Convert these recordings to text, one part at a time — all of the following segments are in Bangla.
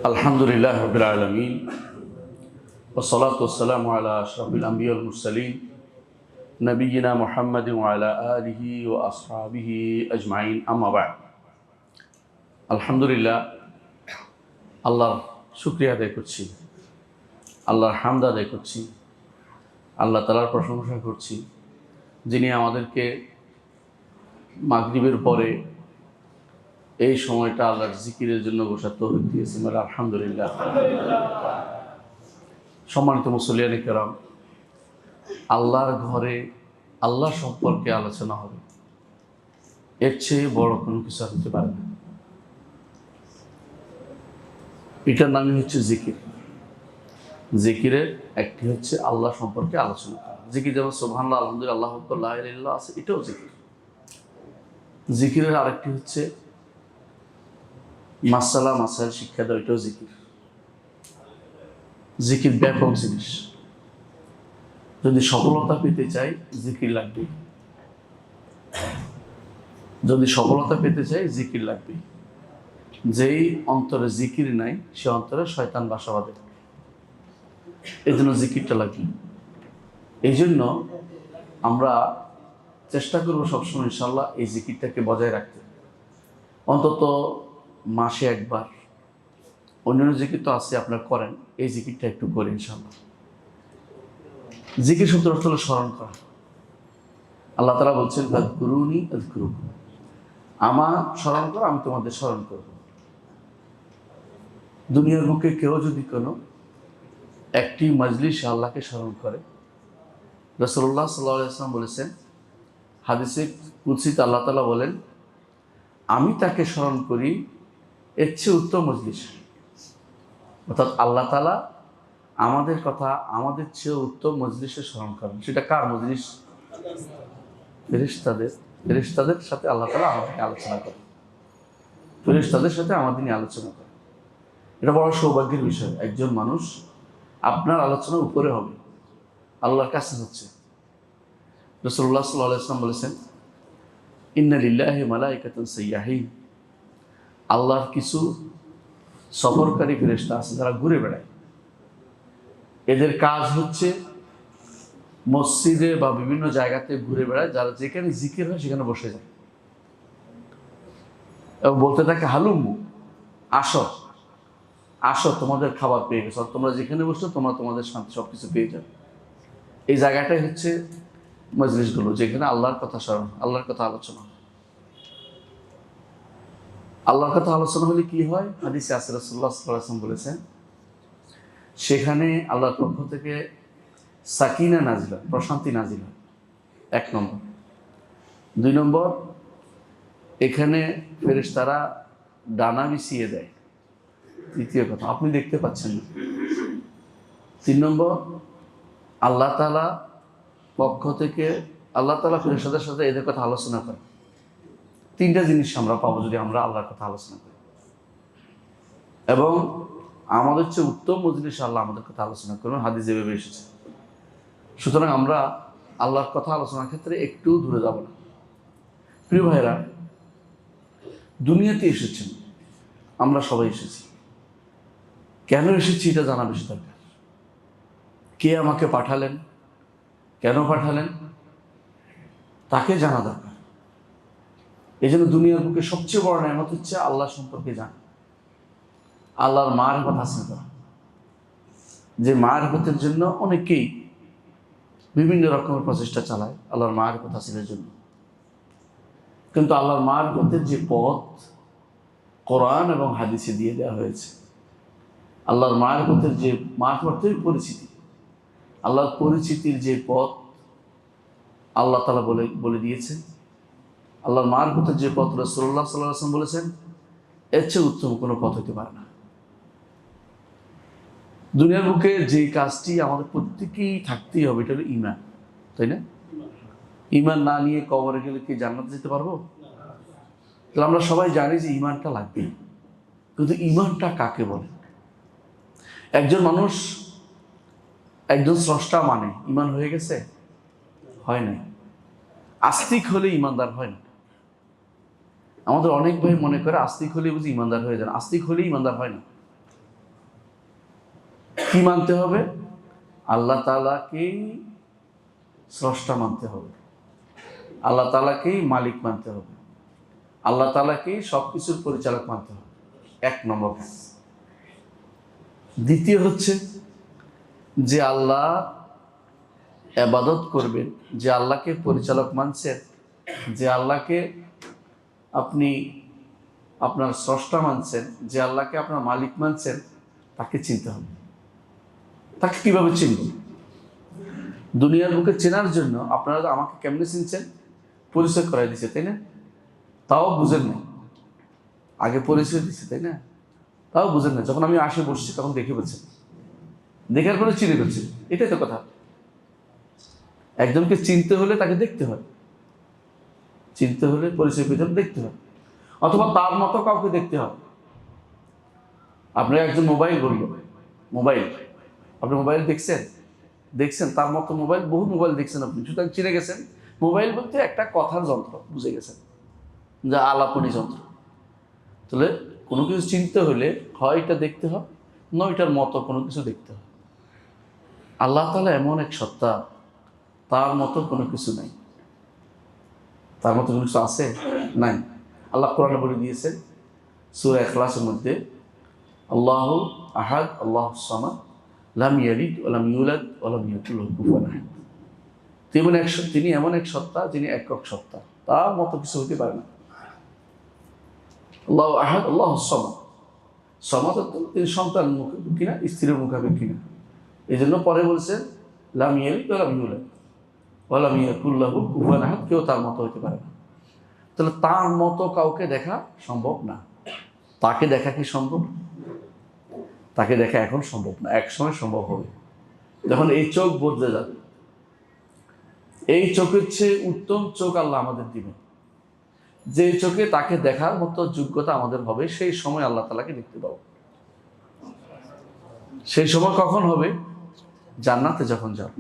আলহামদুলিল্লাহ রাব্বিল আলামিন ওয়াসসালাতু ওয়াসসালামু আলা আশরাফিল আমবিয়া ওয়াল মুরসালিন নবিয়িনা মুহাম্মাদিন ওয়া আলা আলিহি ওয়া আসহাবিহি আজমাইন আম্মা বা'দ। আলহামদুলিল্লাহ, আল্লাহর শুকরিয়া আদায় করছি, আল্লাহর হামদ আদায় করছি, আল্লাহ তাআলার প্রশংসা করছি, যিনি আমাদেরকে মাগরিবের পরে এই সময়টা আল্লাহর জিকিরের জন্য বসার তৌফিক দিয়েছেন। আলহামদুলিল্লাহ। সম্মানিত মুসল্লিয়ানে কেরাম, আল্লাহর ঘরে আল্লাহ সম্পর্কে আলোচনা হবে, এর চেয়ে বড় কোনো কিছু হতে পারে না। এটার নামই হচ্ছে জিকির। জিকিরের একটি হচ্ছে আল্লাহ সম্পর্কে আলোচনা করা। জিকির যেমন সুবহানাল্লাহ, আলহামদুলিল্লাহ, আল্লাহু আকবার, লা ইলাহা ইল্লাল্লাহ আছে, এটাও জিকির। জিকিরের আরেকটি হচ্ছে মাসালা মাসাইল শিক্ষা দেওয়া, এটাও জিকির। জিকির ব্যাপক জিনিস। যদি সফলতা পেতে চাই জিকির লাগবে, যদি সফলতা পেতে চাই জিকির লাগবে। যেই অন্তরে জিকির নাই সে অন্তরে শয়তান বাসা বাঁধে, এই জন্য জিকিরটা লাগবে। এই জন্য আমরা চেষ্টা করবো সবসময় ইনশাল্লাহ এই জিকিরটাকে বজায় রাখতে, অন্তত মাসে একবার। অন্যান্য জিকির তো আছে আপনার করেন, এই জিকিরটা একটু করি ইনশাল্লাহ। জিকির শব্দ অর্থ হলো স্মরণ করা। আল্লাহ তাআলা বলছেন ফাযকুরুনি আযকুরুকুম, আমার স্মরণ করো আমি তোমাদের স্মরণ করব। দুনিয়ার বুকে কেউ যদি কোনো একটি মজলিসে আল্লাহকে স্মরণ করে, রাসূলুল্লাহ সাল্লাল্লাহু আলাইহি ওয়াসাল্লাম বলেছেন, হাদিসে কুদসিতে আল্লাহ তাআলা বলেন, আমি তাকে স্মরণ করি এর চেয়ে উত্তম মজলিস। অর্থাৎ আল্লাহ তাআলা আমাদের কথা আমাদের চেয়ে উত্তম মজলিসে স্মরণ করেন। সেটা কার মজলিস? ফেরেশতাদের সাথে আল্লাহ তাআলা আমাদের আলোচনা করেন, ফেরেশতাদের সাথে আমাদের নিয়ে আলোচনা করেন। এটা বড় সৌভাগ্যের বিষয়। একজন মানুষ আপনার আলোচনা উপরে হবে, আল্লাহর কাছে হচ্ছে। রাসূলুল্লাহ সাল্লাল্লাহু আলাইহি ওয়াসাল্লাম বলেছেন, ইন্না লিল্লাহি মালাইকাতুন সাইয়াহিন, আল্লাহর কিছু সফরকারী ফেরেশতা আছে যারা ঘুরে বেড়ায়। এদের কাজ হচ্ছে মসজিদে বা বিভিন্ন জায়গাতে ঘুরে বেড়ায়, যারা যেখানে জিকির হয় সেখানে বসে যায় এবং বলতে থাকে, হালুম্মু, আসো আসো, তোমাদের খাবার পেয়ে গেছো, তোমরা যেখানে বসছো তোমরা তোমাদের শান্তি সব কিছু পেয়ে যাবে। এই জায়গাটাই হচ্ছে মজলিসগুলো, যেখানে আল্লাহর কথা স্মরণ, আল্লাহর কথা আলোচনা। আল্লাহর কথা আলোচনা হলে কি হয়? হাদিসে আছে, রাসূলুল্লাহ সাল্লাল্লাহু আলাইহি ওয়াসাল্লাম বলেছেন, সেখানে আল্লাহর পক্ষ থেকে সাকিনা নাজিল হয়, প্রশান্তি নাজিল হয়, 1 নম্বর। 2 নম্বর, এখানে ফেরেশতারা ডানা বিছিয়ে দেয়। 3য় কথা, আপনি দেখতে পাচ্ছেন না। 3 নম্বর, আল্লাহ তাআলা পক্ষ থেকে আল্লাহ তাআলা ফেরেশতাদের সাথে এদের কথা আলোচনা করে। 3টা জিনিস আমরা পাবো যদি আমরা আল্লাহর কথা আলোচনা করি, এবং আমাদের চেয়ে উত্তম মজলিসে আল্লাহ আমাদের কথা আলোচনা করবেন, হাদিস যেভাবে এসেছে। সুতরাং আমরা আল্লাহর কথা আলোচনার ক্ষেত্রে একটু দূরে যাব না। প্রিয় ভাইরা, দুনিয়াতে এসেছেন, আমরা সবাই এসেছি। কেন এসেছি এটা জানা বেশি দরকার। কে আমাকে পাঠালেন, কেন পাঠালেন, তাকে জানা দরকার। এই জন্য দুনিয়ার বুকে সবচেয়ে বড় নেয়ামত হচ্ছে আল্লাহ সম্পর্কে জানা, আল্লাহর মারিফত হাসিল করা। যে মারিফতের জন্য অনেকেই বিভিন্ন রকমের প্রচেষ্টা চালায় আল্লাহর মারিফত হাসিলের জন্য, কিন্তু আল্লাহর মারিফতের যে পথ কোরআন এবং হাদিসে দিয়ে দেওয়া হয়েছে, আল্লাহর মারিফতের যে মারিফতের পরিচিতি, আল্লাহর পরিচিতির যে পথ আল্লাহ তাআলা বলে দিয়েছেন, আল্লাহর মারিফতের যে পথ রাসূলুল্লাহ সাল্লাল্লাহু আলাইহি ওয়াসাল্লাম বলেছেন, এর চেয়ে উত্তম কোনো পথ হতে পারে না। দুনিয়ার বুকে যে কাজটি আমাদের প্রত্যেকেই থাকতেই হবে, এটা হলো ঈমান, তাই না? ঈমান না নিয়ে কবরে গেলে কি জান্নাতে যেতে পারবো? তাহলে আমরা সবাই জানি যে ঈমানটা লাগবে, কিন্তু ঈমানটা কাকে বলে? একজন মানুষ একজন স্রষ্টা মানে ঈমান হয়ে গেছে? হয় নাই। আস্তিক হলে ঈমানদার হয় না। আমাদের অনেক ভাই মনে করে আস্তিক হলে বুঝি ঈমানদার হয়ে যান, আস্তিক হলে ঈমানদার হয় না। কি মানতে হবে? আল্লাহ তাআলাকেই স্রষ্টা মানতে হবে, আল্লাহ তাআলাকেই মালিক মানতে হবে, আল্লাহ তাআলাকেই সব কিছুর পরিচালক মানতে হবে, 1 নম্বর। দ্বিতীয় হচ্ছে যে আল্লাহ ইবাদত করবেন, যে আল্লাহকে পরিচালক মানছেন, যে আল্লাহকে আপনি আপনার স্রষ্টা মানছেন, যে আল্লাহকে আপনার মালিক মানছেন, তাকে চিনতে হবে। তাকে কিভাবে চিনব? দুনিয়ার বুকে চেনার জন্য আপনারা আমাকে কেমনে চিনছেন? পরিচয় করাই দিছে, তাই না? তাও বুঝেন না, আগে পরিচয় দিচ্ছে, তাই না? তাও বুঝেন না। যখন আমি আসে বসছি তখন দেখে বলছেন, দেখার পরে চিনে ফেলছি। এটাই তো কথা। একজনকে চিনতে হলে তাকে দেখতে হয়, চিনতে হলে পরিচয় পেতে দেখতে হয়, অথবা তার মতো কাউকে দেখতে হয়। আপনি একজন মোবাইল বলল, মোবাইল, আপনি মোবাইল দেখছেন তার মতো মোবাইল, বহু মোবাইল দেখছেন আপনি, সুতরাং চিনে গেছেন। মোবাইল বলতে একটা কথার যন্ত্র, বুঝে গেছেন, যা আলাপনী যন্ত্র। তাহলে কোনো কিছু চিনতে হলে হয় এটা দেখতে হয়, নয় এটার মতো কোনো কিছু দেখতে হয়। আল্লাহ তাআলা এমন এক সত্তা, তার মতো কোনো কিছু নাই। তার মতো কোনো কিছু আছে? নাই। আল্লাহ কোরআনে বলে দিয়েছেন সূরা ইখলাসের মধ্যে, আল্লাহু আহাদ আল্লাহুস সামাদ লাম ইয়ালিদ ওয়া লাম ইউলাদ ওয়া লাম ইয়াকুল লাহু কুফুয়ান আহাদ। তিনি এমন এক সত্তা, যিনি একক সত্তা, তার মতো কিছু হতে পারে না। আল্লাহু আহাদ আল্লাহুস সামাদ, সামাদ তিনি সন্তান মুখাপেক্ষী না, স্ত্রীর মুখাপেক্ষী না। এই জন্য পরে বলছেন লাম ইয়ালিদ ওয়া লাম ইউলাদ ওয়া লাম ইয়াকুল লাহু কুফুয়ান আহাদ, কেউ তার মতো হতে পারে না। তাহলে তার মতো কাউকে দেখা সম্ভব না। তাকে দেখা কি সম্ভব? তাকে দেখা এখন সম্ভব না, একসময় সম্ভব হবে, যখন এই চোখ বদলে যাবে। এই চোখের চেয়ে উত্তম চোখ আল্লাহ আমাদের দিবেন, যে চোখে তাকে দেখার মতো যোগ্যতা আমাদের হবে, সেই সময় আল্লাহ তাআলাকে দেখতে পাবো। সেই সময় কখন হবে? জান্নাতে যখন যাব।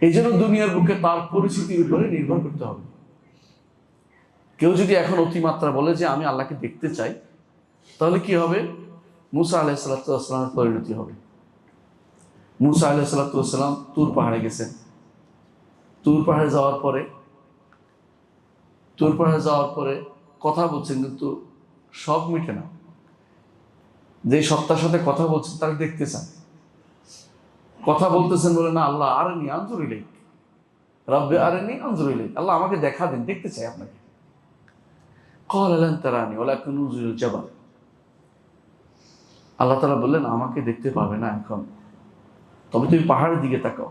এই জন্য দুনিয়ার বুকে তার পরিস্থিতির উপরে নির্ভর করতে হবে। কেউ যদি এখন অতিমাত্রা বলে যে আমি আল্লাহকে দেখতে চাই, তাহলে কি হবে? মুসা আলাইহিস সালামের পরিণতি হবে। মুসা আলাইহিস সালাম তুর পাহাড়ে গেছেন। তুর পাহাড়ে যাওয়ার পরে কথা বলছেন, কিন্তু সব মিটে না। যে সত্তার সাথে কথা বলছেন তাকে দেখতে চান, কথা বলতেছেন বলে না, আল্লাহ আরেনি আনজুর ইলাইক, রব্বে আরেনি আনজুর ইলাইক, আল্লাহ আমাকে দেখা দেন, দেখতে চাই আপনাকে। ক্বালা লান তারানি ওয়ালাকিন উনজুরিল জাবাল, আল্লাহ তাআলা বললেন আমাকে দেখতে পাবে না এখন, তবে তুমি পাহাড়ের দিকে তাকাও।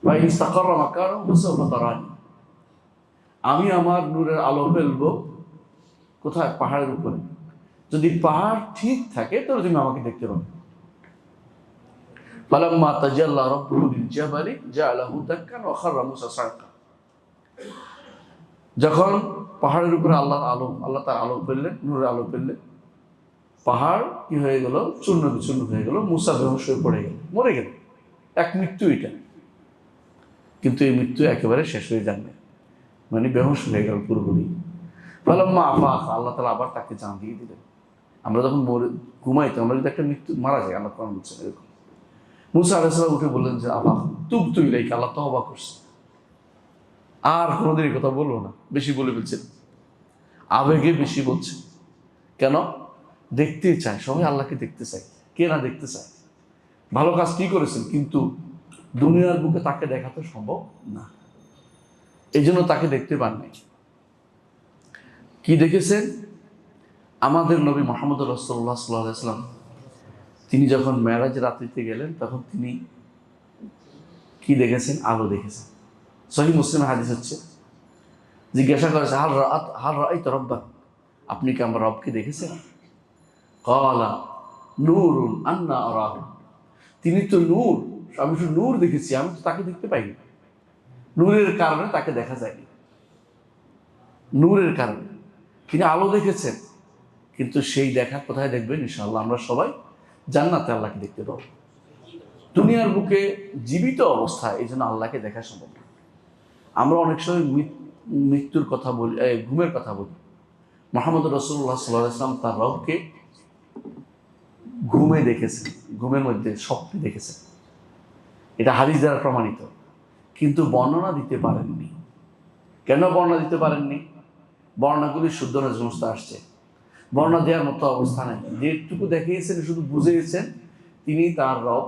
ফা ইন ইসতাকাররা মাকানাহু ফাসাউফা তারানি, আমি আমার নূরের আলো ফেলবো কোথায়? পাহাড়ের উপরে। যদি পাহাড় ঠিক থাকে তাহলে তুমি আমাকে দেখতে পাবে। ফালাম্মা তাজাল্লা রাব্বুহু লিল জাবালি জাআলাহু দাক্কান ওয়া খাররা মূসা সাইকা, যখন পাহাড়ের উপরে আল্লাহ তার আলো ফেললেন, নূরের আলো ফেললেন, পাহাড় কি হয়ে গেল? চূর্ণ বিচূর্ণ হয়ে গেল। মূসা বেহুশ হয়ে পড়ে গেল, মরে গেল। এক মৃত্যু এটা, কিন্তু এই মৃত্যু একেবারে শেষ হয়ে যাবে, মানে বেহুশ হয়ে গেল পুরোপুরি। ফালাম্মা আফাকা, আল্লাহ তাআলা আবার তাকে জান দিয়ে দিলেন। আমরা যখন ঘুমাই, তো আমরা যদি একটা মৃত্যু মারা যাই, আল্লাহ কোরআন বলছেন এরকম। মূসা আলাইহিস সালাম উঠে বললেন যে আফাক তুবতু ইলাইকা, আল্লাহ তওবা করছে, আর কোনোদিন কথা বলবো না। বেশি বলে ফেলছেন, আবেগে বেশি বলছে। কেন? দেখতেই চায়, সবাই আল্লাহকে দেখতে চায়, কে না দেখতে চায়? ভালো কাজ কি করেছেন, কিন্তু দুনিয়ার বুকে তাকে দেখা তো সম্ভব না, এই জন্য তাকে দেখতে পান নাই। কি দেখেছেন? আমাদের নবী মুহাম্মদ রাসূলুল্লাহ সাল্লাল্লাহু আলাইহি ওয়াসাল্লাম, তিনি যখন মেরাজ রাত্রিতে গেলেন, তখন তিনি কি দেখেছেন? আলো দেখেছেন। সহিহ মুসলিমের হাদিস হচ্ছে, জিজ্ঞাসা করেছে হাল রাআইতা রাব্বাক, আপনি কি আমার রবকে দেখেছেন? ক্বালা নূরুন আন্না আরাহু, তিনি তো নূর, আমি শুধু নূর দেখেছি, আমি তো তাকে দেখতে পাইনি। নূরের কারণে তাকে দেখা যায়নি, নূরের কারণে তিনি আলো দেখেছেন, কিন্তু সেই দেখা কোথায় দেখবেন? ইনশাআল্লাহ আমরা সবাই জান্নাতে আল্লাহকে দেখতে পাবো। দুনিয়ার বুকে জীবিত অবস্থায় এই জন্য আল্লাহকে দেখা সম্ভব না। আমরা অনেক সময় মৃত্যুর কথা বলি, ঘুমের কথা বলি। মুহাম্মদ রাসূলুল্লাহ সাল্লাল্লাহু আলাইহি ওয়াসাল্লাম তার রবকে ঘুমে দেখেছেন, ঘুমের মধ্যে স্বপ্নে দেখেছেন, এটা হাদিস দ্বারা প্রমাণিত, কিন্তু বর্ণনা দিতে পারেননি। কেন বর্ণনা দিতে পারেননি? বর্ণনাগুলি শুদ্ধ না সমস্ত আসছে, বর্ণনা দেওয়ার মতো অবস্থা নেই। যেটুকু দেখিয়েছেন শুধু বুঝিয়েছেন তিনি তার রব,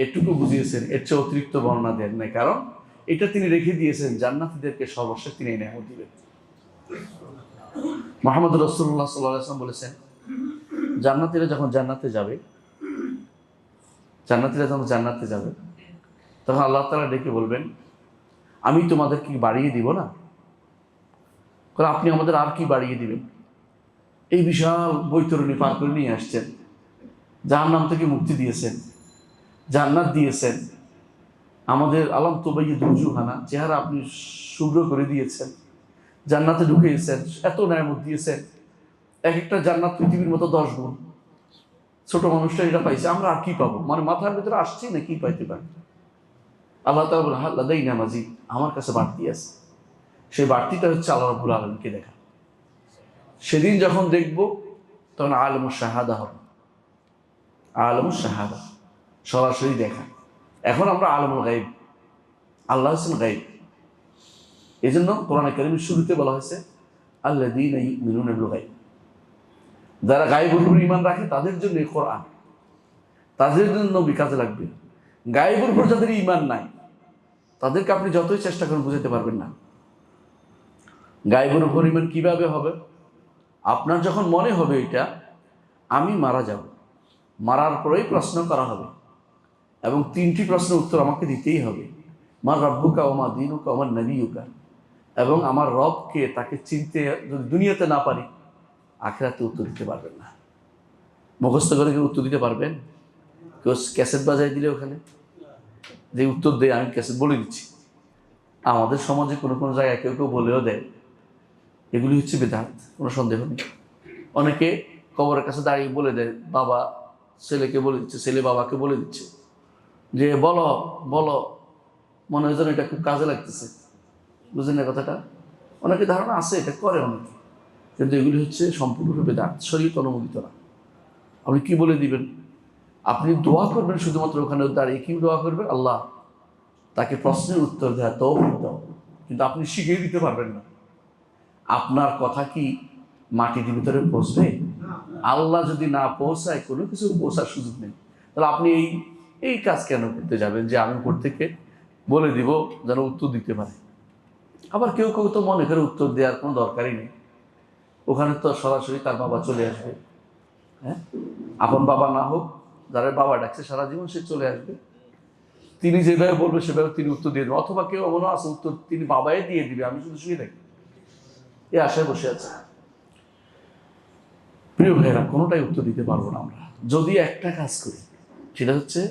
এটুকু বুঝিয়েছেন, এর চেয়ে অতিরিক্ত বর্ণনা দেন নাই। কারণ এটা তিনি রেখে দিয়েছেন জান্নাতীদেরকে সর্বশেষ তিনি এই নেয়ামত দিবেন। মুহাম্মদ রাসূলুল্লাহ সাল্লাল্লাহু আলাইহি ওয়াসাল্লাম বলেছেন, জান্নাতীরা যখন জান্নাতে যাবে, তখন আল্লাহ তাআলা ডেকে বলবেন, আমি তোমাদের কি বাড়িয়ে দিব না? কারণ আপনি আমাদের আর কি বাড়িয়ে দিবেন? এই বিশাল বৈতরণী পার করে নিয়ে আসছেন, জাহান্নাম থেকে মুক্তি দিয়েছেন, জান্নাত দিয়েছেন, আমাদের আলাম তুবাইয়িদু উজুহানা, চেহারা আপনি শুভ্র করে দিয়েছেন, জান্নাতে ঢুকিয়েছেন, এত নেয়ামত দিয়েছেন, এক একটা জান্নাত পৃথিবীর মতো 10 গুণ। ছোট মানুষটা এটা পাইছে, আমরা আর কি পাবো? মানে মাথার ভিতরে আসছি না কি পাইতে পারি। আল্লাহ তাআলা বলেন, হাল লাদাইনা মাজিদ, আমার কাছে বাড়তি আছে। সেই বাড়তিটা হচ্ছে আল্লাহ রাব্বুল আলামিনকে দেখা। সেদিন যখন দেখব তখন আলমুশ শাহাদা হবে, আলমুশ শাহাদা, সরাসরি দেখা। এখন আমরা আলমুল গায়ব, আল্লাহ হচ্ছেন গায়ব। এই জন্য কোরআনে কারীমের শুরুতে বলা হয়েছে আল্লাযীনা ইউমিনুনা বিল গায়ব, যারা গায়বের উপর ঈমান রাখে তাদের জন্য এই কোরআন, তাদের জন্য নবী কাজে লাগবে। গায়বের উপর যাদের ঈমান নাই তাদেরকে আপনি যতই চেষ্টা করেন বুঝাতে পারবেন না। গায়বের উপর ঈমান কিভাবে হবে? আপনার যখন মনে হবে এটা আমি মারা যাব, মারার পরেই প্রশ্ন করা হবে এবং 3টি প্রশ্নের উত্তর আমাকে দিতেই হবে। মা রাব্বুকা ওয়া মা দীনুকা ওয়া মান নাবিয়ুকা, এবং আমার রবকে, তাকে চিনতে যদি দুনিয়াতে না পারি আখিরাতে উত্তর দিতে পারবেন না। মুখস্থ করে কেউ উত্তর দিতে পারবেন? কেউ ক্যাসেট বাজাই দিলে ওখানে যে উত্তর দেয়, আমি ক্যাসেট বলে দিচ্ছি। আমাদের সমাজে কোনো কোনো জায়গায় কেউ কেউ বলেও দেয়, এগুলি হচ্ছে বিদআত, কোনো সন্দেহ নেই। অনেকে কবরের কাছে দাঁড়িয়ে বলে দেয়, বাবা ছেলেকে বলে দিচ্ছে, ছেলে বাবাকে বলে দিচ্ছে যে বলো বলো, মনে হয় যেন এটা খুব কাজে লাগতেছে। বুঝলেন না কথাটা? অনেকে ধারণা আছে এটা করে অনেকে, কিন্তু এগুলি হচ্ছে সম্পূর্ণরূপে বিদআত, শরীয়ত অনুমোদিত না। আপনি কি বলে দিবেন? আপনি দোয়া করবেন শুধুমাত্র ওখানে দাঁড়িয়ে। কি দোয়া করবেন? আল্লাহ তাকে প্রশ্নের উত্তর দেওয়া তৌফিক দাও, কিন্তু আপনি শিখিয়ে দিতে পারবেন না। আপনার কথা কি মাটির ভিতরে পৌঁছবে? আল্লাহ যদি না পৌঁছায়, কোনো কিছু পৌঁছার সুযোগ নেই। তাহলে আপনি এই কাজ কেন করতে যাবেন যে আমি উপর থেকে বলে দিব যেন উত্তর দিতে পারে? আবার কেউ কেউ তো মনে করে উত্তর দেওয়ার কোনো দরকারই নেই, ওখানে তো সরাসরি তার বাবা চলে আসবে। হ্যাঁ, আপন বাবা না হোক, যারা বাবা ডাকছে সারা জীবন সে চলে আসবে, তিনি যেভাবে বলবে সেভাবে তিনি উত্তর দিয়ে দেবেন। অথবা কেউ এমনও আছে উত্তর তিনি বাবাই দিয়ে দিবে, আমি শুধু শুয়ে থাকি, এই আশায় বসে আছে। প্রিয় ভাইয়েরা, কোনোটাই উত্তর দিতে পারবো না আমরা, যদি একটা কাজ করি, সেটা হচ্ছে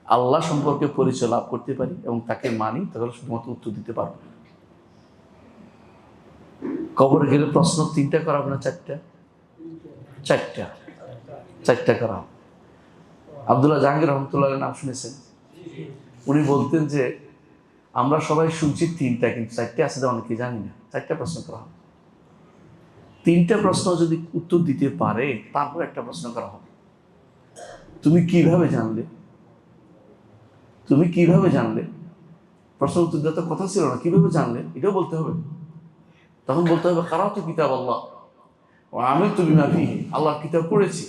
আল্লাহ সম্পর্কে পরিচয় লাভ করতে পারি এবং তাকে মানি, তাহলে শুধুমাত্র উত্তর দিতে পারবো। কবরে গেলে প্রশ্ন 3টা করাবো না 4টা? 4টা করা। আব্দুল্লাহ জাহাঙ্গীর রহমতুল্লাহ নাম শুনেছেন? উনি বলতেন যে আমরা সবাই শুনছি 3টা, কিন্তু 4টে আছে অনেকে জানি না। 4টা প্রশ্ন করা হবে। 3টা প্রশ্ন যদি উত্তর দিতে পারে তারপর একটা প্রশ্ন করা হবে, তুমি কিভাবে জানলে? তুমি কিভাবে জানলে? প্রশ্ন উত্তর দেওয়ার তো কথা ছিল না, কিভাবে জানলে এটাও বলতে হবে। তখন বলতে হবে কারাতু কিতাব আল্লাহ ওয়া আমিলতু বিমা ফীহি, আল্লাহর কিতাব পড়েছি।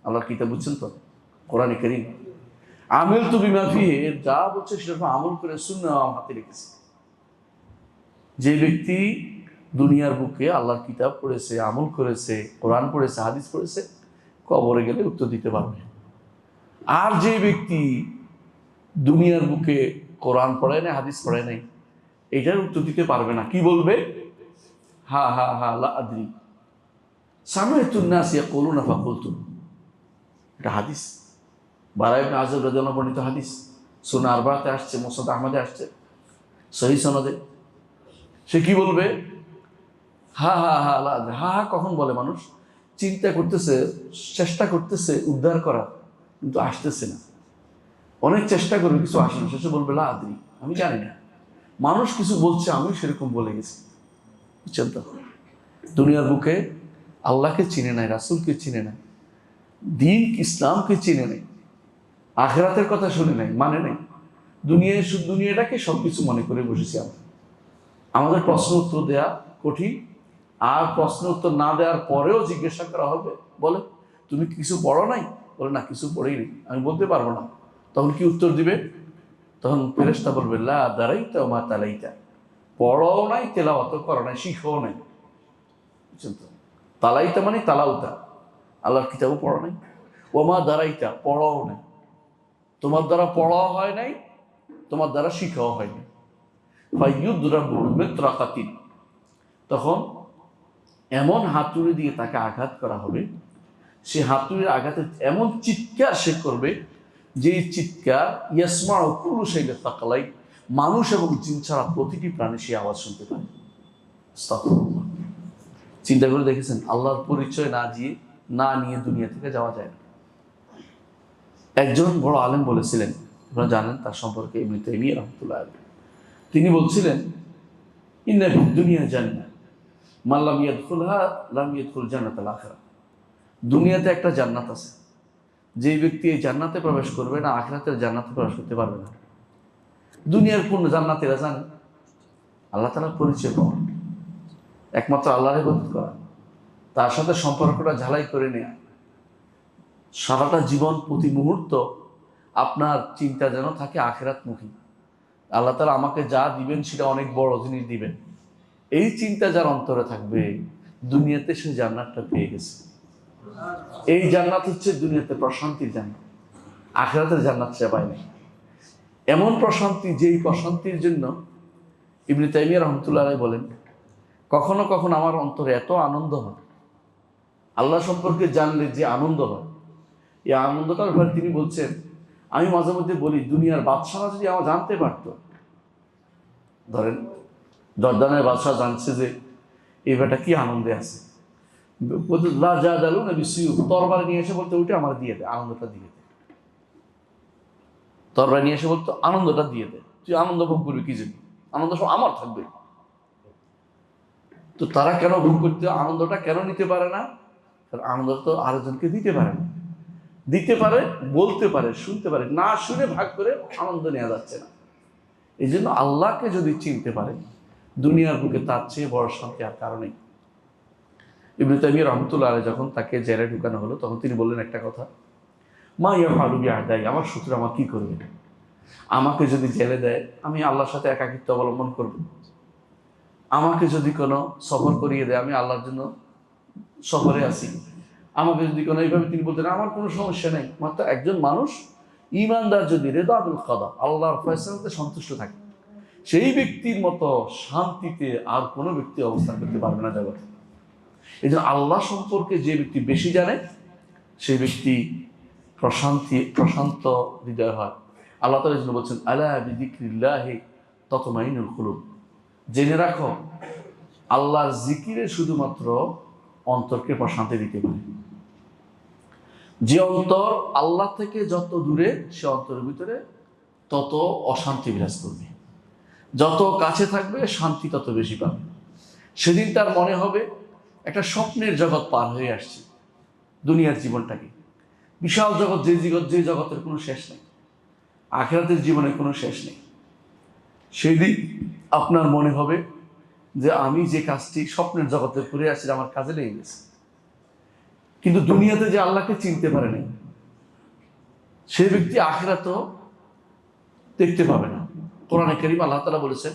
আল্লাহর কিতাব বুঝছেন তো, কোরআনে কারীম। আমিলতু বিমা ফীহি, যা বলছে সেটা আমল করে সুন্নাহ আমার হাতে রেখেছি। যে ব্যক্তি দুনিয়ার বুকে আল্লাহর কিতাব পড়েছে, আমল করেছে, কোরআন পড়েছে, হাদিস পড়েছে, কবরে গেলে উত্তর দিতে পারবে। আর যে ব্যক্তি দুনিয়ার বুকে কোরআন পড়ে নাই, হাদিস পড়ে নাই, এটার উত্তর দিতে পারবে না। কি বলবে? হা হা হা লা আদরি সামিআতুন নাস ইয়াকুলুনা ফাকুলতু। এটা হাদিস, বারা ইবনে আযব রাদিয়াল্লাহু বর্ণিত হাদিস, সুনান আরবাতে আসছে, মুসনাদ আহমদে আসছে, সহিহ সনদে। সে কি বলবে? হা হা হা লা আদরি। হা হা কখন বলে মানুষ? চিন্তা করতেছে, চেষ্টা করতেছে উদ্ধার করার, কিন্তু আসতেছে না। অনেক চেষ্টা করবে, কিছু আসে না, শেষে বলবে লা আদরি, আমি জানি না। মানুষ কিছু বলছে, আমিও সেরকম বলে গেছি। বুঝছেন তো? দুনিয়ার বুকে আল্লাহকে চিনে নাই, রাসূলকে চিনে নাই, দিন ইসলামকে চিনে নেই, আখিরাতের কথা শুনে নেই, মানে নেই। দুনিয়াটাকে সবকিছু মনে করে বসেছি আমরা। আমাদের প্রশ্ন উত্তর দেয়া কঠিন, আর প্রশ্ন উত্তর না দেওয়ার পরেও জিজ্ঞাসা করা হবে, বলে তুমি কিছু পড়ো নাই? বলে না, কিছু পড়েই নেই, আমি বলতে পারবো না। তখন কি উত্তর দিবে? তখন ফেরেশতা বলবে লা দারাইতা মা তালাইতা, পড়াও নাই, তেলাওয়াতও করো নাই, শিখও নাই। বুঝছেন তো? তালাইতা মানে তালাউতা, আল্লাহর কিতাবও পড়া নাই। ওমা দারাইতা, পড়াও নাই, তোমার দ্বারা পড়াও হয় নাই, তোমার দ্বারা শিখাও হয় নাই। তখন এমন হাতুড়ি দিয়ে তাকে আঘাত করা হবে, সে হাতুড়ির আঘাতে এমন চিৎকার সে করবে, যে চিৎকার ইয়াসমাউ কুল্লু শাইইন তাকালাই, মানুষ এবং জিন ছাড়া প্রতিটি প্রাণী সে আওয়াজ শুনতে পায়। আস্তাগফিরুল্লাহ। চিন্তা করে দেখেছেন, আল্লাহর পরিচয় না নিয়ে দুনিয়া থেকে যাওয়া যায় না। একজন বড় আলেম বলেছিলেন, আপনারা জানেন তার সম্পর্কে, ইবনে তাইমিয়া রাহমাতুল্লাহ আলাইহি। তিনি বলছিলেন, ইন্না ফিদ দুনিয়া জান্নাহ মান লাম ইয়াদখুলহা লাম ইয়াদখুল জান্নাতাল আখিরাহ। দুনিয়াতে একটা জান্নাত আছে, যে ব্যক্তি এই জান্নাতে প্রবেশ করবে না, আখিরাতের জান্নাতে প্রবেশ করতে পারবে না। দুনিয়ার কোন জান্নাতেরা জানে? আল্লাহ তাআলার পরিচয় পাওয়া, একমাত্র আল্লাহর ইবাদত করা, তার সাথে সম্পর্কটা ঝালাই করে নেয়া, সারাটা জীবন প্রতি মুহূর্ত আপনার চিন্তা যেন থাকে আখিরাতমুখী। আল্লাহ তাআলা আমাকে যা দিবেন সেটা অনেক বড় জিনিস দিবেন, এই চিন্তা যার অন্তরে থাকবে, দুনিয়াতে সে জান্নাতটা পেয়ে গেছে। এই জান্নাত হচ্ছে দুনিয়াতে প্রশান্তির জান্নাত, আখিরাতের জান্নাত সে পায় না। এমন প্রশান্তি, যেই প্রশান্তির জন্য ইবনে তাইমিয়া রাহমাতুল্লাহ আলাইহি বলেন, কখনো কখনো আমার অন্তরে এত আনন্দ হয়, আল্লাহ সম্পর্কে জানলে যে আনন্দ হয়, এই আনন্দটার ব্যাপারে তিনি বলছেন, আমি মাঝে মধ্যে বলি, দুনিয়ার বাদশাহ যদি আমার জানতে পারতো, ধরেন জর্দানের বাদশাহ জানছে যে এই বেটা কি আনন্দে আছে, তরবারি নিয়ে এসে বলতো ওইটা আমার দিয়ে দে, আনন্দটা দিয়ে দে। তরবারি নিয়ে এসে বলতো আনন্দটা দিয়ে দে, তুই আনন্দ ভোগ করবি কি জন্য, আনন্দ সব আমার থাকবে। তো তারা কেন ভোগ করতে, আনন্দটা কেন নিতে পারে না? কারণ আনন্দটা তো আরেকজনকে দিতে পারে না। দিতে পারে, বলতে পারে, শুনতে পারে, না শুনে ভাগ করে আনন্দ নেওয়া যাচ্ছে না। এই জন্য আল্লাহকে যদি চিনতে পারে, দুনিয়ার বুকে তার চেয়ে বড় শান্তি আর কারণেই। ইবনে তাইমিয়া রাহমাতুল্লাহ আলাইহি যখন তাকে জেলে ঢুকানো হলো, তখন তিনি বললেন একটা কথা, মা ইয়াফআলু বিআদাই, আমার শত্রু আমার কি করবে? আমাকে যদি জেলে দেয়, আমি আল্লাহর সাথে একাকিত্ব অবলম্বন করব। আমাকে যদি কোনো সফর করিয়ে দেয়, আমি আল্লাহর জন্য সফরে আছি। আমাকে যদি কোনো, এইভাবে তিনি বলতেন, আমার কোনো সমস্যা নেই। মাত্র একজন মানুষ ঈমানদার যদি রেদা বিল কাদা, আল্লাহর ফয়সালাতে সন্তুষ্ট থাকে, সেই ব্যক্তির মতো শান্তিতে আর কোনো ব্যক্তি অবস্থান করতে পারবে না জগতে। এই জন্য আল্লাহ সম্পর্কে যে ব্যক্তি বেশি জানে, সেই ব্যক্তি প্রশান্ত হৃদয় হয়। আল্লাহ তাআলা এই জন্য বলছেন, আলা বিযিকরিল্লাহি তাতমাইনুল কুলুব, জেনে রাখো আল্লাহর জিকিরে শুধুমাত্র অন্তরকে প্রশান্তি দিতে পারে। যে অন্তর আল্লাহ থেকে যত দূরে, সে অন্তরের ভিতরে তত অশান্তি বিরাজ করবে। যত কাছে থাকবে, শান্তি তত বেশি পাবে। সেদিন তার মনে হবে একটা স্বপ্নের জগৎ পার হয়ে আসছে। দুনিয়ার জীবনটাকে বিশাল জগৎ, যে জগতের কোনো শেষ নেই, আখিরাতের জীবনের কোনো শেষ নেই। সেই দিন আপনার মনে হবে যে আমি যে কাজটি স্বপ্নের জগতে করে আসছি, আমার কাজে লেগে গেছে। কিন্তু দুনিয়াতে যে আল্লাহকে চিনতে পারে নাই, সেই ব্যক্তি আখিরাতও দেখতে পাবে না। কোরআনে কারীম আল্লাহ তাআলা বলেছেন,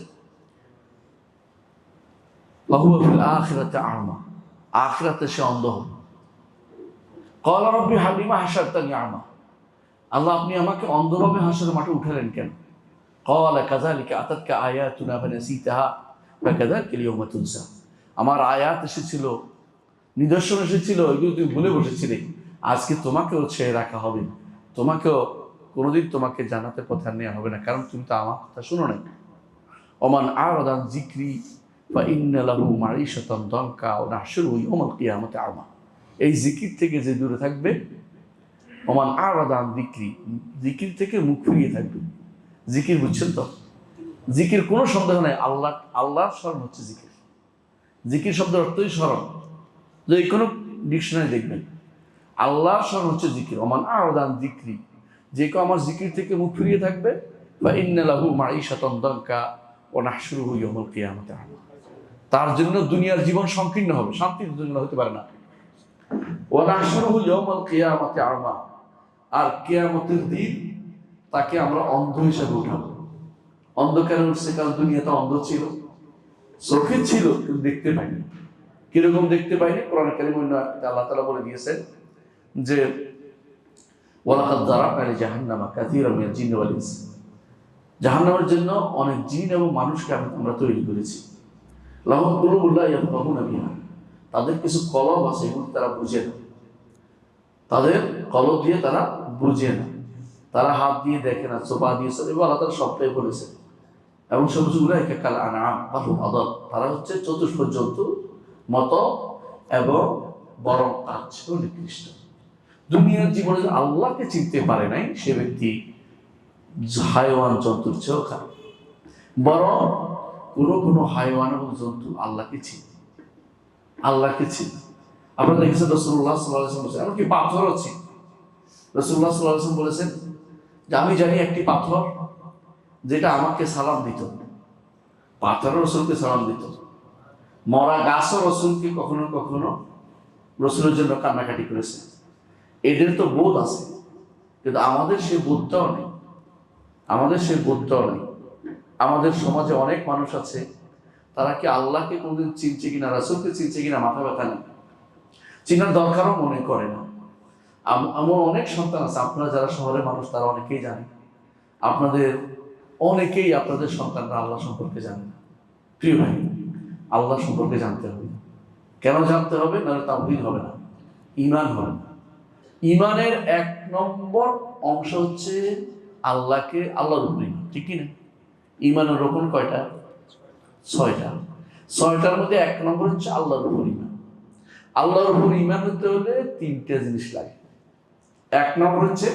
ওয়াহুয়া ফিল আখিরাতি আ'মা, আখিরাতে সে অন্ধ হবে। ক্বালা রাব্বি হালিমা হাশারতানি আ'মা, আল্লাহ আপনি আমাকে অন্ধভাবে হাসরের মাঠে উঠালেন কেন? ক্বালা কাযালিকা আতাতকা আয়াতুনা ফানাসিতাহা ফাকাযালিকা আল-ইয়াওমা তুনসা, আমার আয়াত এসেছিল, নিদর্শন এসেছিল, এগুলো তুমি ভুলে বসেছিলে, আজকে তোমাকেও ছেড়ে রাখা হবে, তোমাকেও কোনোদিন তোমাকে জান্নাতের পথে নেওয়া হবে না, কারণ তুমি তো আমার কথা শুনো নাই। ওমান আ'রাদা আন যিকরি ফাইন্না লাহু মাঈশাতান দানকা ওয়া নাহশুরুহু ইয়াওমাল কিয়ামাতি আ'মা, এই জিকির থেকে যে দূরে থাকবে, ওমান আ'রাদা আন যিকরি, জিকির থেকে মুখ ফিরিয়ে থাকবে। জিকির বুঝছেন তো? জিকির কোনো সন্দেহ নাই, আল্লাহর স্মরণ হচ্ছে জিকির। জিকির শব্দের অর্থই স্মরণ। যে কোনো ডিকশনারি দেখবেন, আল্লাহর স্মরণ হচ্ছে জিকির। ওমান আ'রাদান যিকরি, যে কেউ আমার জিকির থেকে মুখ ফিরিয়ে থাকবে, বা ইন্না লাহু মাঈশাতান দানকা ওয়া নাহশুরুহু ইয়াওমাল কিয়ামাতি আ'মা, তার জন্য দুনিয়ার জীবন সংকীর্ণ হবে, শান্তির জন্য হতে পারে না। ওয়া নাহশুরুহু ইয়াওমাল কিয়ামাতি আ'মা, আর কিয়ামতের দিন তাকে আমরা অন্ধ হিসেবে উঠাবো। অন্ধ কেন উঠছে? কারণ দুনিয়াতে অন্ধ ছিল, চোখে ছিল কিন্তু দেখতে পাইনি। কিরকম দেখতে পাইনি? কোরআন কারীমে আল্লাহ তাআলা বলে দিয়েছেন যে ওয়ালাকাদ যারানা লিজাহান্নামা কাসীরাম মিনাল জিন্নি ওয়াল ইনস, জাহান্নামের জন্য অনেক জিন এবং মানুষকে আমরা তৈরি করেছি। লাহুম কুলুবুন লা ইয়াফকাহুনা বিহা, তাদের কিছু কলব আছে, এগুলো তারা বুঝে না, তাদের কলব দিয়ে তারা বুঝে না, তারা হাত দিয়ে দেখে না, চোপা দিয়ে চলে, এবং আল্লাহ তাআলা সবটাই বলেছেন। এবং সবগুলো একে কাল আনআম বাল হুম আদাল, তারা হচ্ছে চতুষ্প জন্তুর মতো এবং বরং তার চেয়েও নিকৃষ্ট। দুনিয়ার জীবনে যে আল্লাহকে চিনতে পারে নাই, সে ব্যক্তি হায়ওয়ান জন্তুর চেয়েও খারাপ। বরং কোনো হায়ওয়ান এবং জন্তু আল্লাহকে চিনে, আল্লাহকে চিনে। আপনারা দেখেছেন রাসূলুল্লাহ সাল্লাল্লাহু আলাইহি ওয়াসাল্লাম বলেছেন, এমনকি পাথরও চিনে। রাসূলুল্লাহ সাল্লাল্লাহু আলাইহি ওয়াসাল্লাম বলেছেন যে আমি জানি একটি পাথর যেটা আমাকে সালাম দিত, পাথরও রসুলকে সালাম দিত, মরা গাছও রসুলকে কখনো কখনো রসুলের জন্য কান্নাকাটি করেছে। এদের তো বোধ আছে, কিন্তু আমাদের সেই বোধটাও নেই, আমাদের সেই বোধটাও নেই। আমাদের সমাজে অনেক মানুষ আছে, তারা কি আল্লাহকে কোনদিন চিনছে কিনা, রাসূলকে চিনছে কিনা মাথা ব্যথা নেই, চিনার দরকারও মনে করে না। আমার অনেক সন্তান আছে, আপনারা যারা শহরের মানুষ তারা অনেকেই জানে, আপনাদের অনেকেই আপনাদের সন্তানরা আল্লাহ সম্পর্কে জানে না। প্রিয় ভাই, আল্লাহ সম্পর্কে জানতে হবে। কেন জানতে হবে? নাহলে তাওহীদ হবে না, ঈমান হবে না। ঈমানের 1 নম্বর অংশ হচ্ছে আল্লাহকে, আল্লাহর উপর ঈমান, ঠিক কি না? ঈমানের রকম কয়টা? 6টা। 6টার মধ্যে 1 নম্বর হচ্ছে আল্লাহর উপর ঈমান। আল্লাহর উপর ঈমান হতে হলে 3টে জিনিস লাগে। 1 নম্বর হচ্ছে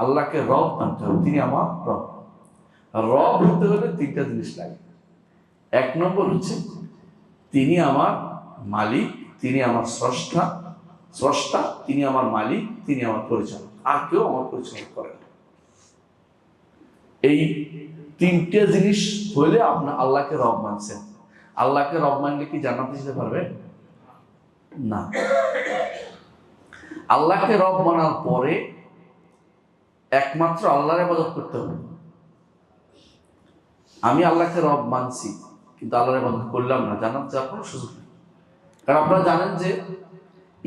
আল্লাহকে রব মানতে হবে, তিনি আমার রব। রব হতে হলে 3টা জিনিস লাগে। 1 নম্বর হচ্ছে তিনি আমার মালিক, তিনি আমার স্রষ্টা, তিনি আমার মালিক, তিনি আমার পরিচালক, আর কেউ আমার পরিচালনা করে না। এই 3টে জিনিস হলে আপনি আল্লাহকে রব মানছেন। আল্লাহকে রব মানলে কি জান্নাতে যেতে পারবে? না। আল্লাহকে রব মানার পরে একমাত্র আল্লাহর ইবাদত করতে হবে। আমি আল্লাহকে রব মানছি কিন্তু আল্লাহর ইবাদত করলাম না, জান্নাত যাওয়ার কোনো সুযোগ নেই। কারণ আপনারা জানেন যে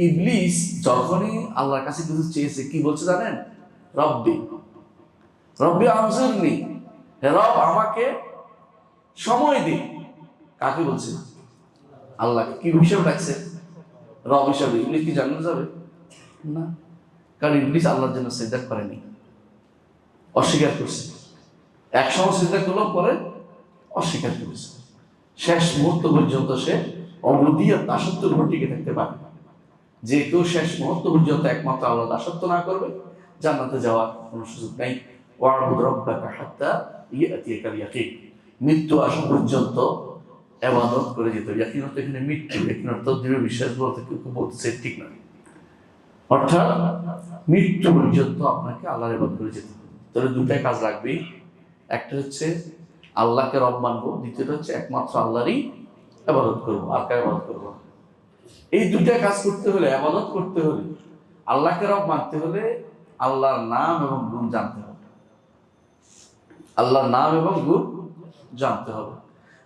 ইবলিস যখনই আল্লাহর কাছে কিছু চেয়েছে, কি বলছে জানেন? রব্বি আনজিরনি, হে রব আমাকে সময় দিন। কাকে বলছে? আল্লাহকে। কি হিসেবে ডাকছে? রব হিসাবে। ইবলিস কি জান্নাতে যাবে? না, কারণ ইবলিস আল্লাহর জন্য সিজদা করেনি, অস্বীকার করছে। একসময় সিজদা করলো, পরে অস্বীকার করেছে। শেষ মুহূর্ত পর্যন্ত সে অবুদিয়ত, দাসত্বের উপর টিকে থাকতে পারে। যে কেউ শেষ মুহূর্ত পর্যন্ত একমাত্র আল্লাহ দাসত্ব না করবে, জান্নাতে যাওয়ার কোনো সুযোগ নেই। ওয়া'বুদ রাব্বাকা হাত্তা ইয়াতিয়াকাল ইয়াকিন, মৃত্যু আসা পর্যন্ত ইবাদত করে যেতে হবে। ইয়াকিন অর্থ এখানে মৃত্যু, ইয়াকিন অর্থ দৃঢ় বিশ্বাস বলতে কেউ বলতেছে ঠিক নয়, অর্থাৎ মৃত্যু পর্যন্ত আপনাকে আল্লাহর ইবাদত করে যেতে হবে। তাহলে 2টাই কাজ লাগবেই। একটা হচ্ছে আল্লাহকে রব মানবো, দ্বিতীয়টা হচ্ছে একমাত্র আল্লাহরই ইবাদত করবো, আর কার ইবাদত করবো। এই 2টা কাজ করতে হলে, ইবাদত করতে হলে, আল্লাহকে রব মানতে হলে আল্লাহর নাম এবং গুণ জানতে হবে। আল্লাহর নাম এবং গুণ জানতে হবে।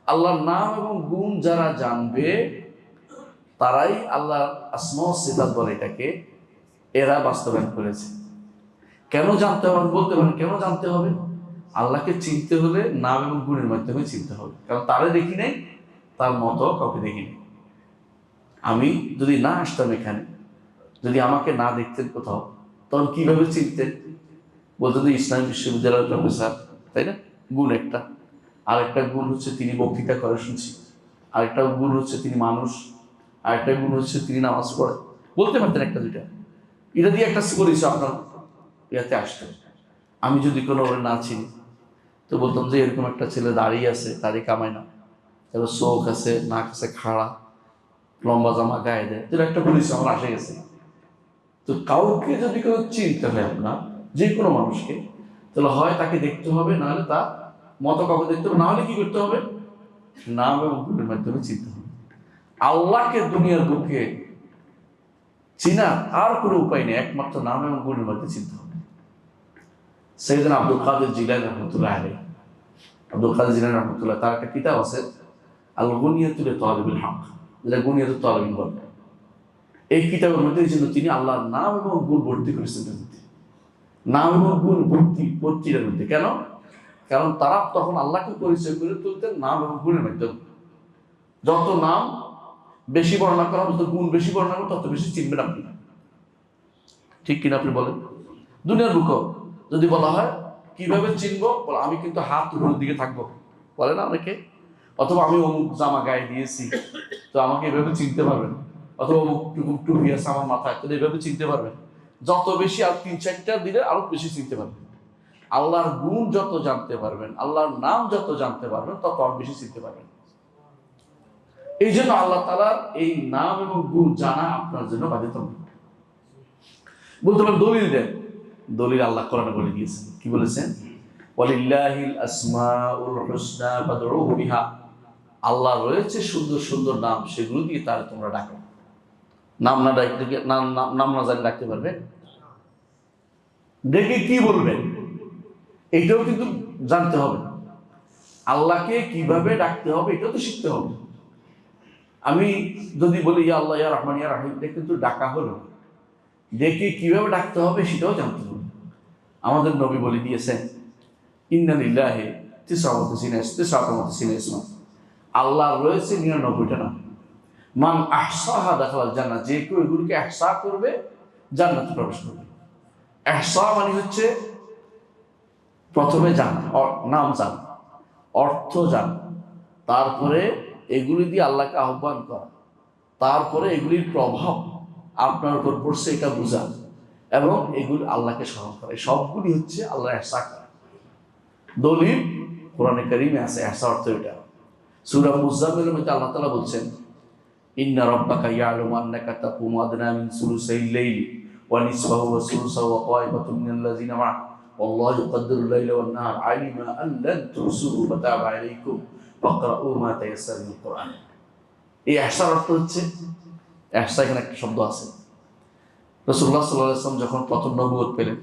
আল্লাহর নাম এবং গুণ যারা জানবে তারাই আল্লাহর আসমা ওয়া সিফাত বলে এটাকে, এরা বাস্তবায়ন করেছে। কেন জানতে হবে বলতে পারেন, কেন জানতে হবে? আল্লাহকে চিনতে হলে নাম এবং গুণের মাধ্যমে চিনতে হবে। কারণ তারে দেখি নাই, তার মতো কাউকে দেখি নাই। আমি যদি না আসতাম এখানে, যদি আমাকে না দেখতেন কোথাও, তখন কিভাবে চিনতেন? বলতেন যে ইসলামী বিশ্ববিদ্যালয়ের প্রফেসর, তাই না? গুণ একটা। আরেকটা গুণ হচ্ছে তিনি বক্তৃতা করে শুনছি, আরেকটা গুণ হচ্ছে তিনি মানুষ, আরেকটা গুণ হচ্ছে তিনি নামাজ পড়ে। বলতে পারতেন 1-2টা, এটা দিয়ে একটা পরিচয় আপনার ইয়াতে আসতো। আমি যদি কোনো ওরে না চিনি তো বলতাম যে এরকম একটা ছেলে দাঁড়িয়ে আছে, দাড়ি কামায় না, তারপর চোখ আছে, নাক আছে খাড়া, লম্বা জামা গায়ে দেয়, এটা একটা পরিচয় আমার আসে গেছে। তো কাউকে যদি কেউ চিনতে হয় আপনার, যে কোনো মানুষকে, তাহলে হয় তাকে দেখতে হবে, নাহলে তার মতো কাউকে দেখতে হবে, নাহলে কি করতে হবে, নাম এবং গুণের মাধ্যমে চিনতে হবে। আল্লাহকে দুনিয়ার বুকে চিনার আর কোনো উপায় নেই, একমাত্র নাম এবং গুণের মাধ্যমে চিনতে হবে। সৈয়দনা আব্দুল কাদের জিলানী রহমতুল্লাহ আলাইহি, আব্দুল কাদের জিলানী রহমতুল্লাহ, তার একটা কিতাব আছে আল গুনিয়াতুল তালিবুল হক, যেটা গুনিয়াতুল তালিবিন বলে। এই কিতাবের মধ্যে তিনি আল্লাহর নাম এবং গুণ ভর্তি করেছেন। নাম এবং গুণ ভর্তির মধ্যে কেন? কারণ তারা তখন আল্লাহকে পরিচয় করে তুলতেন নাম এবং গুণের মাধ্যমে। যত নাম বেশি বর্ণনা করা, যত গুণ বেশি বর্ণনা করা, তত বেশি চিনবেন আপনি। ঠিক কিনা আপনি বলেন? দুনিয়ার বুক যদি বলা হয় কিভাবে চিনবো, আমি কিন্তু হাত উপরের দিকে থাকবো, বলে না অনেকে, অথবা আমি অমুক জামা গায়ে দিয়েছি তো আমাকে এভাবে চিনতে পারবেন, অথবা অমুক টুপি আছে আমার মাথায়, তাহলে এভাবে চিনতে পারবেন। যত বেশি আর 3-4টা দিলে আরো বেশি চিনতে পারবেন। আল্লাহর গুণ যত জানতে পারবেন, আল্লাহর নাম যত জানতে পারবেন, তত আরো বেশি চিনতে পারবেন। এই জন্য আল্লাহ তাআলার এই নাম এবং গুণ জানা আপনার জন্য বাধ্যতামূলক। বলতে পারেন দলিল দেন, দলিল আল্লাহ কোরআনে বলে দিয়েছেন। কি বলেছেন? ওয়ালিল্লাহিল আসমাউল হুসনা ফাদউহু বিহা, আল্লাহ রয়েছে সুন্দর সুন্দর নাম, সেগুলো দিয়ে তার তোমরা ডাকো। নাম না ডাকতে, নাম না জানি ডাকতে পারবে? ডেকে কি বলবেন এইটাও কিন্তু জানতে হবে। আল্লাহকে কিভাবে ডাকতে হবে এটাও তো শিখতে হবে। আমি যদি বলি ইয়া আল্লাহ ইয়া রহমান ইয়া রাহিম, এটা কিন্তু ডাকা হলো, ডেকে কিভাবে ডাকতে হবে সেটাও জানতে হবে। আমাদের নবী বলে দিয়েছেন ইন্না লিল্লাহি তিসআতাসিনা ইসমা, আল্লাহ রয়েছে 99টা নাম। মান আহসাহা দাখালাল জান্নাহ, যে কেউ এগুলিকে ইহসা করবে জান্নাতে প্রবেশ করবে। ইহসা মানে হচ্ছে প্রথমে জানা, নাম জানা, অর্থ জানা, তারপরে এগুলি দিয়ে আল্লাহকে আহ্বান করা, তারপরে এগুলির প্রভাব আপনার উপর পড়ছে এটা বোঝা, এবং এগুলি আল্লাহকে স্মরণ করা, সবগুলি হচ্ছে আল্লাহ ইহসা করা। দলিল কোরআনে কারিমে আছে ইহসা অর্থ এটা। সূরা মুজাম্মিলের মধ্যে আল্লাহ তাআলা বলছেন ইন্না রাব্বাকা ইয়ালামু আন্নাকা তাকুমু আদনা মিন সুলুসাইল লাইলি ওয়া নিসফাহু ওয়া সুলুসাহু ওয়া তায়িবাতুম মিনাল্লাযিনা মা'আ ওয়াল্লাহু ইউকদ্দিরুল লাইলা ওয়ান নাহার আলিমা আন লান তুহসুহু ফাতাবা আলাইকুম ফাকরাউ মা তায়াসসারা মিনাল কুরআন। এই ইহসার অর্থ হচ্ছে, ইহসা এখানে একটা শব্দ আছে। রাসূলুল্লাহ সাল্লাল্লাহু আলাইহি ওয়াসাল্লাম যখন প্রথম নবুয়ত পেলেন,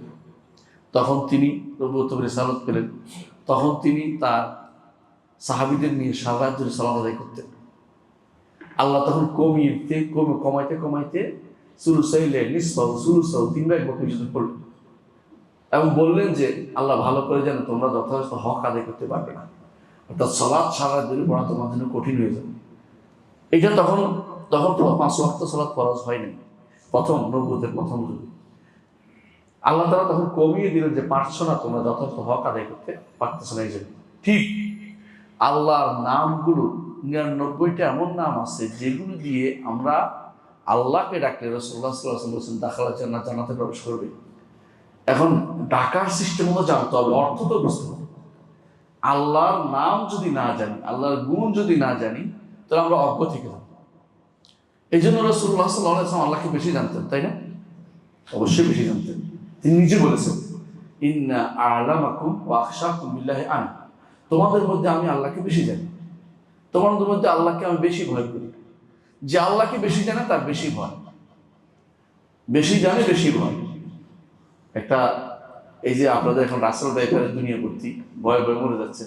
তখন তিনি নবুয়ত রিসালাত পেলেন, তখন তিনি তার সাহাবীদের নিয়ে সারা রাত ধরে সালাত আদায় করতেন। আল্লাহ তখন কমাইতে কমাইতে সুলুসাইলে নিসফাহু সুলুসাহু 3 ভাগ পর্যন্ত পড়লেন, এবং বললেন যে আল্লাহ ভালো করে জানে তোমরা যথাযথ হক আদায় করতে পারবে না, অর্থাৎ সালাত সারা রাত ধরে পড়া তোমার জন্য কঠিন হয়ে যাবে। এটা তখন 5 ওয়াক্ত সালাত ফরজ হয়নি, প্রথম নবুয়তের প্রথম যুগে। আল্লাহ তাআলা তখন কমিয়ে দিলেন যে পারছো না তোমরা যথাযথ হক আদায় করতে পারতেছো না। এই জন্য ঠিক আল্লাহর নামগুলো 99টা এমন নাম আছে যেগুলো দিয়ে আমরা আল্লাহকে ডাকলে রাসূলুল্লাহ সাল্লাল্লাহু আলাইহি ওয়াসাল্লাম বলেছেন দাখালাল জান্নাহ, জান্নাতে প্রবেশ করবে। এখন ডাকার সিস্টেম মতো জানতে হবে, অর্থ তো বুঝতে হবে। আল্লাহর নাম যদি না জানি, আল্লাহর গুণ যদি না জানি, তাহলে আমরা অজ্ঞ থেকে যাব। এই জন্য রাসূলুল্লাহ সাল্লাল্লাহু আলাইহি ওয়াসাল্লাম আল্লাহকে বেশি জানতেন, তাই না? অবশ্যই বেশি জানতেন। তিনি নিজে বলেছেন ইন্না আ'লামাকুম ওয়া আখশাকুম বিল্লাহি আনা, তোমাদের মধ্যে আমি আল্লাহকে বেশি জানি, তোমাদের মধ্যে আল্লাহকে আমি বেশি ভয় করি। যে আল্লাহকে বেশি জানে তার বেশি ভয়, বেশি জানে বেশি ভয়। একটা এই যে আপনাদের এখন রাসেল বাইপারের দুনিয়া ভর্তি, ভয়ে ভয়ে মরে যাচ্ছে।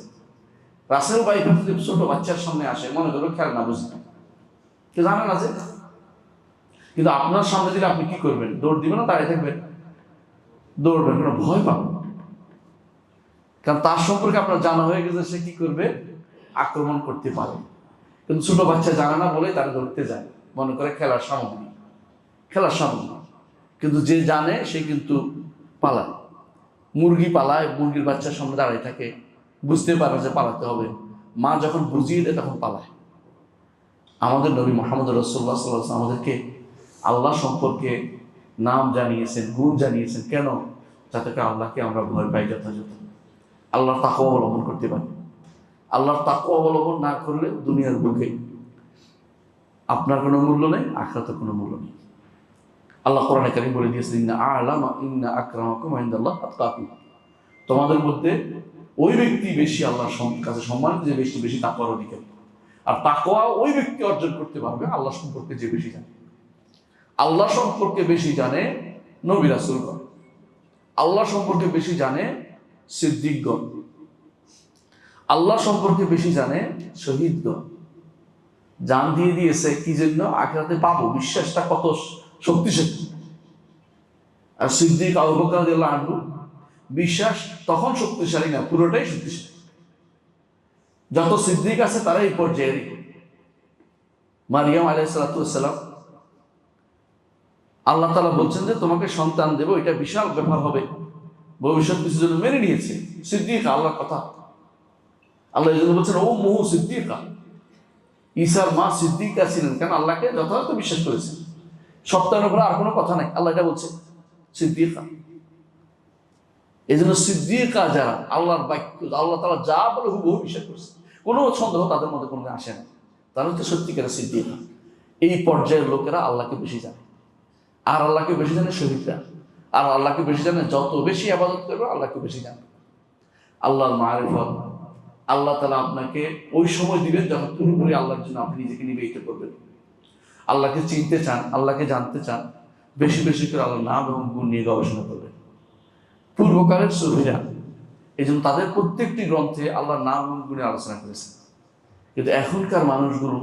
রাসেল বাইপার যদি ছোট বাচ্চার সামনে আসে, মনে করো খেলনা বুঝতে, কেউ জানে না যে, কিন্তু আপনার সামনে দিলে আপনি কি করবেন? দৌড় দিবেন না দাঁড়িয়ে থাকবেন? দৌড়বেন, কোনো ভয় পাবেন, কারণ তার সম্পর্কে আপনার জানা হয়ে গেছে সে কি করবে, আক্রমণ করতে পারে। কিন্তু ছোট বাচ্চা জানে না বলে তারা ধরতে যায়, মনে করে খেলার সামগ্রী। কিন্তু যে জানে সে কিন্তু পালায়। মুরগি পালায়, মুরগির বাচ্চার সামনে দাঁড়িয়ে থাকে, বুঝতে পারে যে পালাতে হবে, মা যখন বুঝিয়ে দেয় তখন পালায়। আমাদের নবী মুহাম্মদ রাসূলুল্লাহ সাল্লাল্লাহু আলাইহি ওয়াসাল্লাম আমাদেরকে আল্লাহ সম্পর্কে নাম জানিয়েছেন, গুণ জানিয়েছেন। কেন? যাতে করে আল্লাহকে আমরা ভয় পাই, যথাযথ আল্লাহর তাকওয়া অবলম্বন করতে পারি। আল্লাহর তাকওয়া অবলম্বন না করলে দুনিয়ার বুকে আপনার কোনো মূল্য নেই, আখিরাতে কোনো মূল্য নেই। আল্লাহ কোরআনে কারীম বলে দিয়েছেন, ইন্না আকরামাকুম ইনদাল্লাহি আতকাকুম। তোমাদের মধ্যে ওই ব্যক্তি বেশি আল্লাহর কাছে সম্মানিত যে বেশি বেশি তাকওয়ার অধিকারী। আর তাকওয়া ওই ব্যক্তি অর্জন করতে পারবে আল্লাহ সম্পর্কে যে বেশি জানে। আল্লাহ সম্পর্কে বেশি জানে নবী রাসূলগণ, আল্লাহ সম্পর্কে বেশি জানে সিদ্দিকগণ, আল্লাহ সম্পর্কে বেশি জানে শহীদগণ। জান দিয়ে দিয়েছে কি জন্য? আখিরাতে পাবো, বিশ্বাসটা কত শক্তিশালী। আর সিদ্দিক আবু বকর রাদিয়াল্লাহু আনহু বিশ্বাস তখন শক্তিশালী না, পুরোটাই শক্তিশালী। যত সিদ্দিক আছে তারা এই পর্যায়ে। মারিয়াম আলাইহিস সালাম, আল্লাহ তাআলা বলছেন যে তোমাকে সন্তান দেব, এটা বিশাল ব্যাপার হবে, ভবিষ্যৎ কিছু জন্য মেনে নিয়েছে। সিদ্দিকা, আল্লাহর কথা। আল্লাহ এই জন্য বলছেন ও মুহু সিদ্দিকা। ঈসার মা সিদ্দিকা ছিলেন, কেন? আল্লাহকে যথাযথ বিশ্বাস করেছেন, সপ্তাহের উপরে আর কোনো কথা নাই, আল্লাহ এটা বলছে সিদ্দিকা। এই জন্য সিদ্দিকা যারা আল্লাহর বাক্য, আল্লাহ তাআলা যা বলে হুবহু বিশ্বাস করছে, কোনো সন্দেহ তাদের মধ্যে কোনো আসে না, তারা হচ্ছে সত্যিকারের সিদ্দিকা। এই পর্যায়ের লোকেরা আল্লাহকে বেশি জানে। আর আল্লাহকে বেশি জানে শহীদরা। আর আল্লাহকে বেশি জানে যত বেশি ইবাদত করবে আল্লাহকে বেশি জানে। আল্লাহর মারিফত, আল্লাহ তাআলা আপনাকে ওই সময় দিবেন যখন পুরোপুরি আল্লাহর জন্য আপনি নিজেকে নিবেদিত করবেন। আল্লাহকে চিনতে চান, আল্লাহকে জানতে চান, বেশি বেশি করে আল্লাহর নাম এবং গুণ নিয়ে গবেষণা করবেন। পূর্বকালের সুফিরা এই জন্য তাদের প্রত্যেকটি গ্রন্থে আল্লাহর নাম এবং গুণে আলোচনা করেছে। কিন্তু এখনকার মানুষগুলো,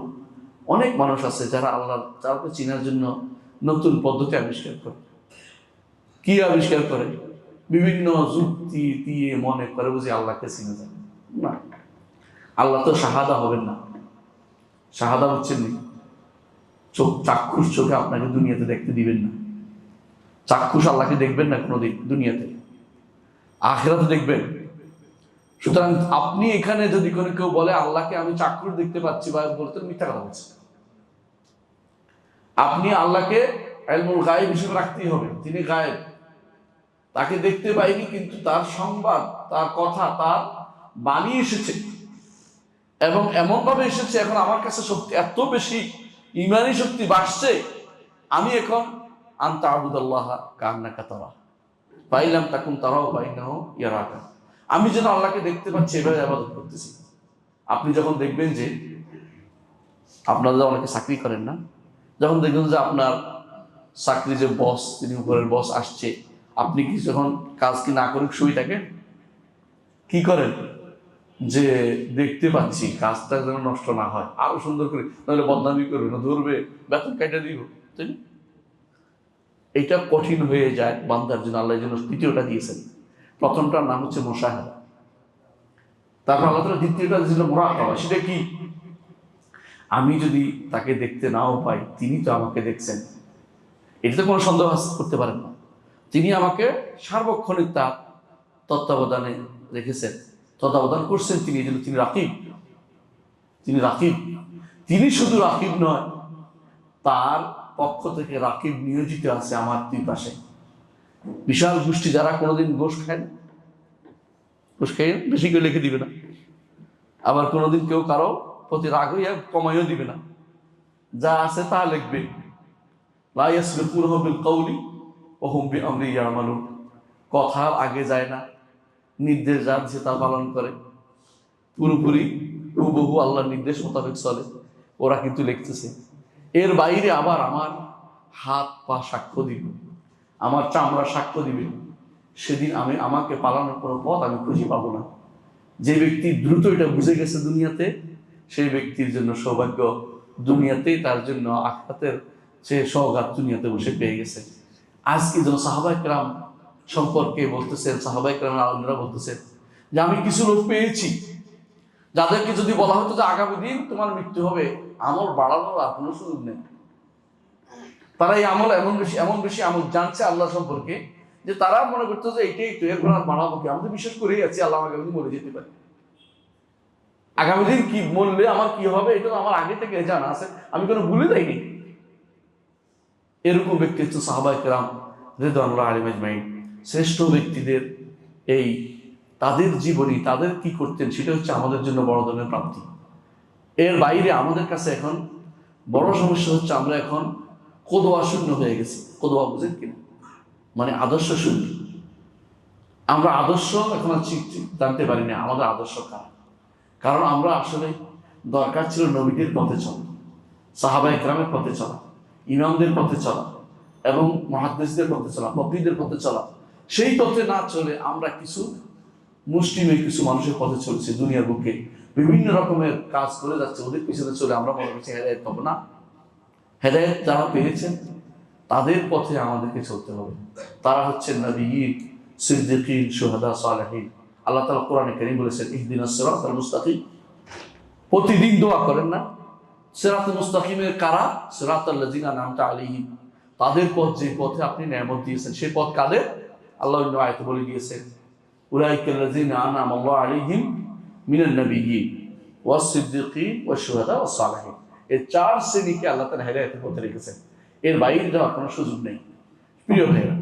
অনেক মানুষ আছে যারা তাকে চেনার জন্য নতুন পদ্ধতি আবিষ্কার করে। কি আবিষ্কার করে? বিভিন্ন যুক্তি দিয়ে মনে করে বুঝি আল্লাহকে চিনে যাবে না। আল্লাহ তো শাহাদা হবেন না। শাহাদা হচ্ছেন চাক্ষুষ চোখে আপনাকে দুনিয়াতে দেখতে দিবেন না। চাক্ষুষ আল্লাহকে দেখবেন না কোনোদিন দুনিয়াতে, আখিরাতে দেখবেন। সুতরাং আপনি এখানে যদি কোনো কেউ বলে আল্লাহকে আমি চাক্ষুষ দেখতে পাচ্ছি, বা বলতে মিথ্যা কথা বলছে। আপনি আল্লাহকে ইলমুল গায়ব হিসেবে রাখতেই হবে। তিনি গায়েব, তাকে দেখতে পাইনি, কিন্তু তার সংবাদ, তার কথা, তার বাণী এসেছে, এবং এমন ভাবে এসেছে এখন আমার কাছে শক্তি এত বেশি, ইমানি শক্তি বাড়ছে। আমি এখন আনতা আবুদাল্লাহ কান্নাকা তারা ফাইলাম তাকুন তারাও ফাইন্নাহু ইয়ারাকা। আমি যেন আল্লাহকে দেখতে পাচ্ছি, এভাবে ইবাদত করতেছি। আপনি যখন দেখবেন যে, আপনারা অনেকে চাকরি করেন না, যখন দেখবেন যে আপনার চাকরি যে বস, তিনি উপরের বস আসছে, আপনি কি যখন কাজ কি না করে শুয়ে থাকেন, কি করেন? যে দেখতে পাচ্ছি কাজটা যেন নষ্ট না হয়, আরো সুন্দর করে, নাহলে বদনামি করবে না, ধরবে, বেতন কাটা দিব, তাই না? এইটা কঠিন হয়ে যায় বান্দার জন্য। আল্লাহ জন্য তৃতীয়টা দিয়েছেন। প্রথমটার নাম হচ্ছে মুশাহাদা, তারপর আল্লাহ তাআলা দ্বিতীয়টা দিয়েছিল মুরাকাবা। সেটা কি? আমি যদি তাকে দেখতে নাও পাই, তিনি তো আমাকে দেখছেন, এটাতে কোনো সন্দেহ করতে পারেন না। তিনি আমাকে সার্বক্ষণিক তার তত্ত্বাবধানে রেখেছেন, তত্ত্বাবধান করছেন তিনি। এই জন্য তিনি রাকিব। তিনি রাকিব। তিনি শুধু রাকিব নয়, তার পক্ষ থেকে রাকিব নিয়োজিত আছে আমার দুই পাশে। বিশাল গোষ্ঠী যারা কোনোদিন গোশ খায় না, গোশ খাইয়ে বেশি করে লিখে দিবে না, আবার কোনোদিন কেউ কারো প্রতি রাগ হইয়া কমাইও দিবে না, যা আছে তা লিখবে। লা ইয়াসবিকুনাহু বিল কওলি ওয়া হুম বিআমরিহি ইয়ামালুন। কথার আগে যায় না, নির্দেশ যা দিয়েছে তা পালন করে, পুরোপুরি হুবহু আল্লাহর নির্দেশ মোতাবেক চলে। ওরা কিন্তু লিখতেছে। এর বাইরে আবার আমার হাত পা সাক্ষ্য দিবে, আমার চামড়া সাক্ষ্য দিবে। সেদিন আমাকে পালানোর কোনো পথ আমি খুঁজে পাবো না। যে ব্যক্তি দ্রুত এটা বুঝে গেছে দুনিয়াতে, সেই ব্যক্তির জন্য সৌভাগ্য দুনিয়াতেই, তার জন্য আখিরাতের সে সওগাত দুনিয়াতে বসে পেয়ে গেছে। আজকে যেন সাহাবায়ে কেরাম সম্পর্কে বলতেছেন, সাহাবায়ে কেরামের আলেমরা বলতেছেন যে আমি কিছু লোক পেয়েছি যাদেরকে যদি বলা হতো যে আগামী দিন তোমার মৃত্যু হবে, আমল বাড়ানোর আর কোনো সুযোগ নেই। তারা এই আমল এমন বেশি আমল জানছে আল্লাহ সম্পর্কে, যে তারা মনে করতো যে এইটাই তো, এরপর আর বাড়াবো কি, আমি তো বিশ্বাস করেই আছি আল্লাহ আগামী দিন মরে যেতে পারে, আগামী দিন কি মরলে আমার কি হবে এটা আমার আগে থেকে জানা আছে, আমি কোনো ভুলে যাইনি। এরকম ব্যক্তি হচ্ছে সাহাবায়ে কেরাম রিদওয়ানুল্লাহি আলাইহিম আজমাইন। শ্রেষ্ঠ ব্যক্তিদের এই তাদের জীবনী, তাদের কি করতেন, সেটা হচ্ছে আমাদের জন্য বড় ধরনের প্রাপ্তি। এর বাইরে আমাদের কাছে এখন বড় সমস্যা হচ্ছে, আমরা এখন কোদোয়া শূন্য হয়ে গেছে। কোদোয়া বুঝেন কিনা? মানে আদর্শ শূন্য। আমরা আদর্শ এখন আর ঠিক জানতে পারি না আমাদের আদর্শ কার। কারণ আমরা আসলে দরকার ছিল নবীদের পথে চলা, সাহাবা ইকরামের পথে চলা, ইমামদের পথে চলা এবং মুহাদ্দিসদের পথে চলা, মুফতিদের পথে চলা। সেই পথে না চলে আমরা কিছু মুসলিমের কিছু মানুষের পথে চলছে, দুনিয়ার বুকে বিভিন্ন রকমের কাজ করে যাচ্ছে, ওদের পিছনে চলে আমরা মনে করছি হেদায়েত পাবো না। হেদায়েত যারা পেয়েছেন তাদের পথে আমাদেরকে চলতে হবে। তারা হচ্ছেন নবিয়্যিন, সিদ্দিকীন, শুহাদা, সালেহীন। আল্লাহ তাআলা কোরআনে কারীম বলেছেন ইহদিনাস সিরাতাল মুস্তাকিম। প্রতিদিন দোয়া করেন না? সিরাতুল মুস্তাকিমের কারা? সিরাতাল লাযিনা আন'আমতা আলাইহিম, তাদের পথ, যে পথে আপনি নিয়ামত দিয়েছেন সেই পথ কাদের? আল্লাহ অন্য আয়াতে বলে দিয়েছেন উলাইকাল লাযিনা আন'আমা আল্লাহু আলাইহিম মিনান নাবিয়্যিন ওয়াস সিদ্দিকীন ওয়াশ শুহাদা ওয়াস সালেহীন। এই চার শ্রেণীকে আল্লাহ তাআলা হেদায়েতের পথে রেখেছেন, এর বাইরে যাওয়ার কোনো সুযোগ নেই। প্রিয় ভাইরা,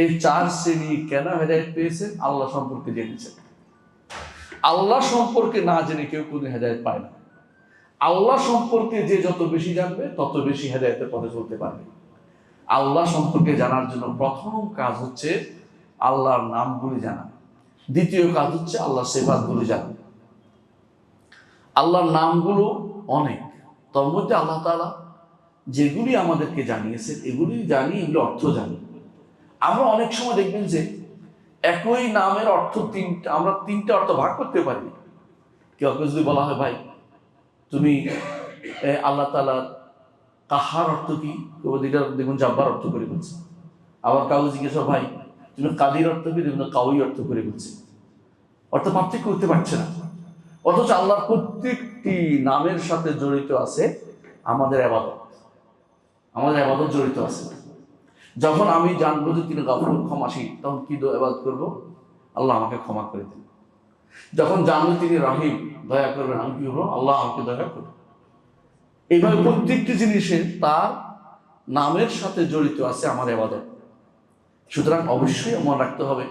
এই চার শ্রেণী কেন হেদায়েত পেয়েছেন? আল্লাহ সম্পর্কে জেনেছেন। আল্লাহ সম্পর্কে না জেনে কেউ কোনো হেদায়েত পায় না। আল্লাহ সম্পর্কে যে যত বেশি জানবে তত বেশি হেদায়েতের পথে চলতে পারবে। আল্লাহ সম্পর্কে জানার জন্য প্রথম কাজ হচ্ছে আল্লাহর নামগুলি জানা। দ্বিতীয় কাজ হচ্ছে আল্লাহর সিফাতগুলি জানা। আল্লাহর নামগুলো অনেক, তার মধ্যে আল্লাহ তাআলা যেগুলি আমাদেরকে জানিয়েছেন এগুলি জানি, এগুলো অর্থ জানি। আমরা অনেক সময় দেখবেন যে একই নামের অর্থ তিনটা, আমরা তিনটা অর্থ ভাগ করতে পারি। কেউ যদি বলা হয় ভাই তুমি আল্লাহ তাআলার কাহার অর্থ কি, দেখুন জাব্বার অর্থ করে বলছে। আবার কাউকে জিজ্ঞাসা ভাই তুমি কাদির অর্থ কি, দেখুন কাউই অর্থ করে বলছে। অর্থ পার্থক্য করতে পারছে না। অথচ আল্লাহর প্রত্যেকটি নামের সাথে জড়িত আছে আমাদের ইবাদত। আমাদের ইবাদত জড়িত আছে। যখন আমি জানবো যে তিনি গফুর, ক্ষমাশীল, তখন কি ইবাদত করবো? আল্লাহ আমাকে ক্ষমা করে দিন। যখন জানবো তিনি রহিম, দয়া করবেন, আমি কি করবো? আল্লাহ আমাকে দয়া করবেন। এইভাবে প্রত্যেকটি জিনিসের তার নামের সাথে জড়িত আছে আমার ইবাদত। সুতরাং অবশ্যই মনে রাখতে হবে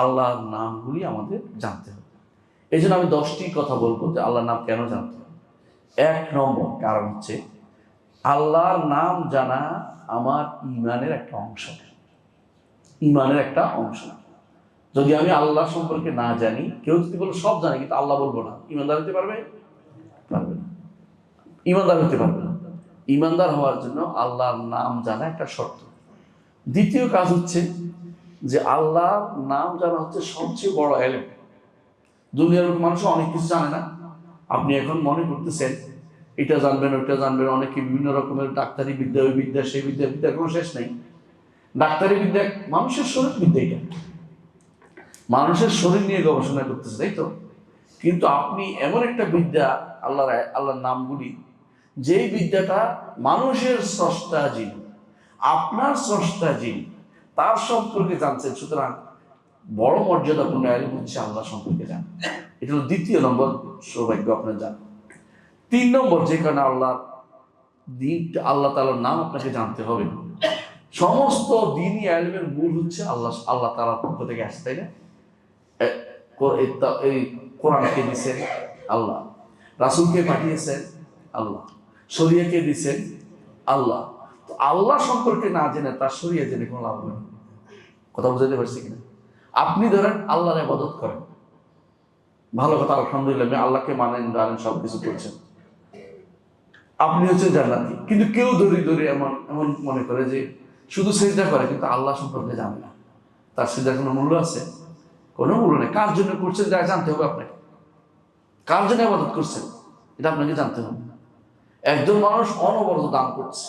আল্লাহর নামগুলি আমাদের জানতে হবে। এই জন্য আমি 10টি কথা বলবো যে আল্লাহর নাম কেন জানতে হবে। 1 নম্বর কারণ হচ্ছে আল্লাহর নাম জানা আমার ঈমানের একটা অংশ। ঈমানের একটা অংশ। যদি আমি আল্লাহ সম্পর্কে না জানি, কেউ যদি বলে সব জানি কিন্তু আল্লাহ বলবো না, ঈমানদার হতে পারবে? পারবে না। ঈমানদার হতে পারবে না। ঈমানদার হওয়ার জন্য আল্লাহর নাম জানা একটা শর্ত। দ্বিতীয় কাজ হচ্ছে যে আল্লাহর নাম জানা হচ্ছে সবচেয়ে বড় ইলম। দুনিয়ার মানুষ অনেক কিছু জানে না। আপনি এখন মনে করতেছেন এটা জানবেন ওইটা জানবেন, অনেকে বিভিন্ন রকমের ডাক্তারি বিদ্যা, ওই বিদ্যা সেই বিদ্যা, বিদ্যার কোনো শেষ নেই। ডাক্তারি বিদ্যা মানুষের শরীর বিদ্যা, এটা মানুষের শরীর নিয়ে গবেষণা করতেছে, তাই তো? কিন্তু আপনি এমন একটা বিদ্যা, আল্লাহর নামগুলি, যেই বিদ্যাটা মানুষের স্রষ্টা যিনি, আপনার স্রষ্টা যিনি, তার সম্পর্কে জানছেন। সুতরাং বড় মর্যাদাপূর্ণ ইলম হচ্ছে আল্লাহ সম্পর্কে জানা। এটা হলো 2 নম্বর সৌভাগ্য আপনার জানা। 3 নম্বর যে কারণে আল্লাহ তাআলার নাম আপনাকে জানতে হবে। সমস্ত দ্বীনি ইলমের মূল হচ্ছে আল্লাহ তাআলার পক্ষ থেকে আসে, তাই না? এই কোরআনকে দিয়েছেন আল্লাহ, রাসূলকে পাঠিয়েছেন আল্লাহ, শরীয়তকে দিয়েছেন আল্লাহ। তো আল্লাহ সম্পর্কে না জেনে তার শরীয়ত জেনে কোনো লাভ নেই। কথা বুঝাতে পারছি কিনা? আপনি ধরেন আল্লাহর ইবাদত করেন, ভালো কথা, আলহামদুলিল্লাহ, আপনি আল্লাহকে মানেন, জানেন, সবকিছু করছেন, আপনি হচ্ছেন জান্নাতি। কিন্তু কেউ ধরে এমন মনে করে যে শুধু সিজদা করে কিন্তু আল্লাহ সম্পর্কে জানে না। তার সিজদার কোনো মূল্য আছে? কোনো মূল্য নেই। কার জন্য করছেন যা জানতে হবে আপনাকে। কার জন্য ইবাদত করছেন এটা আপনাকে জানতে হবে। একজন মানুষ অনবরত দান করছে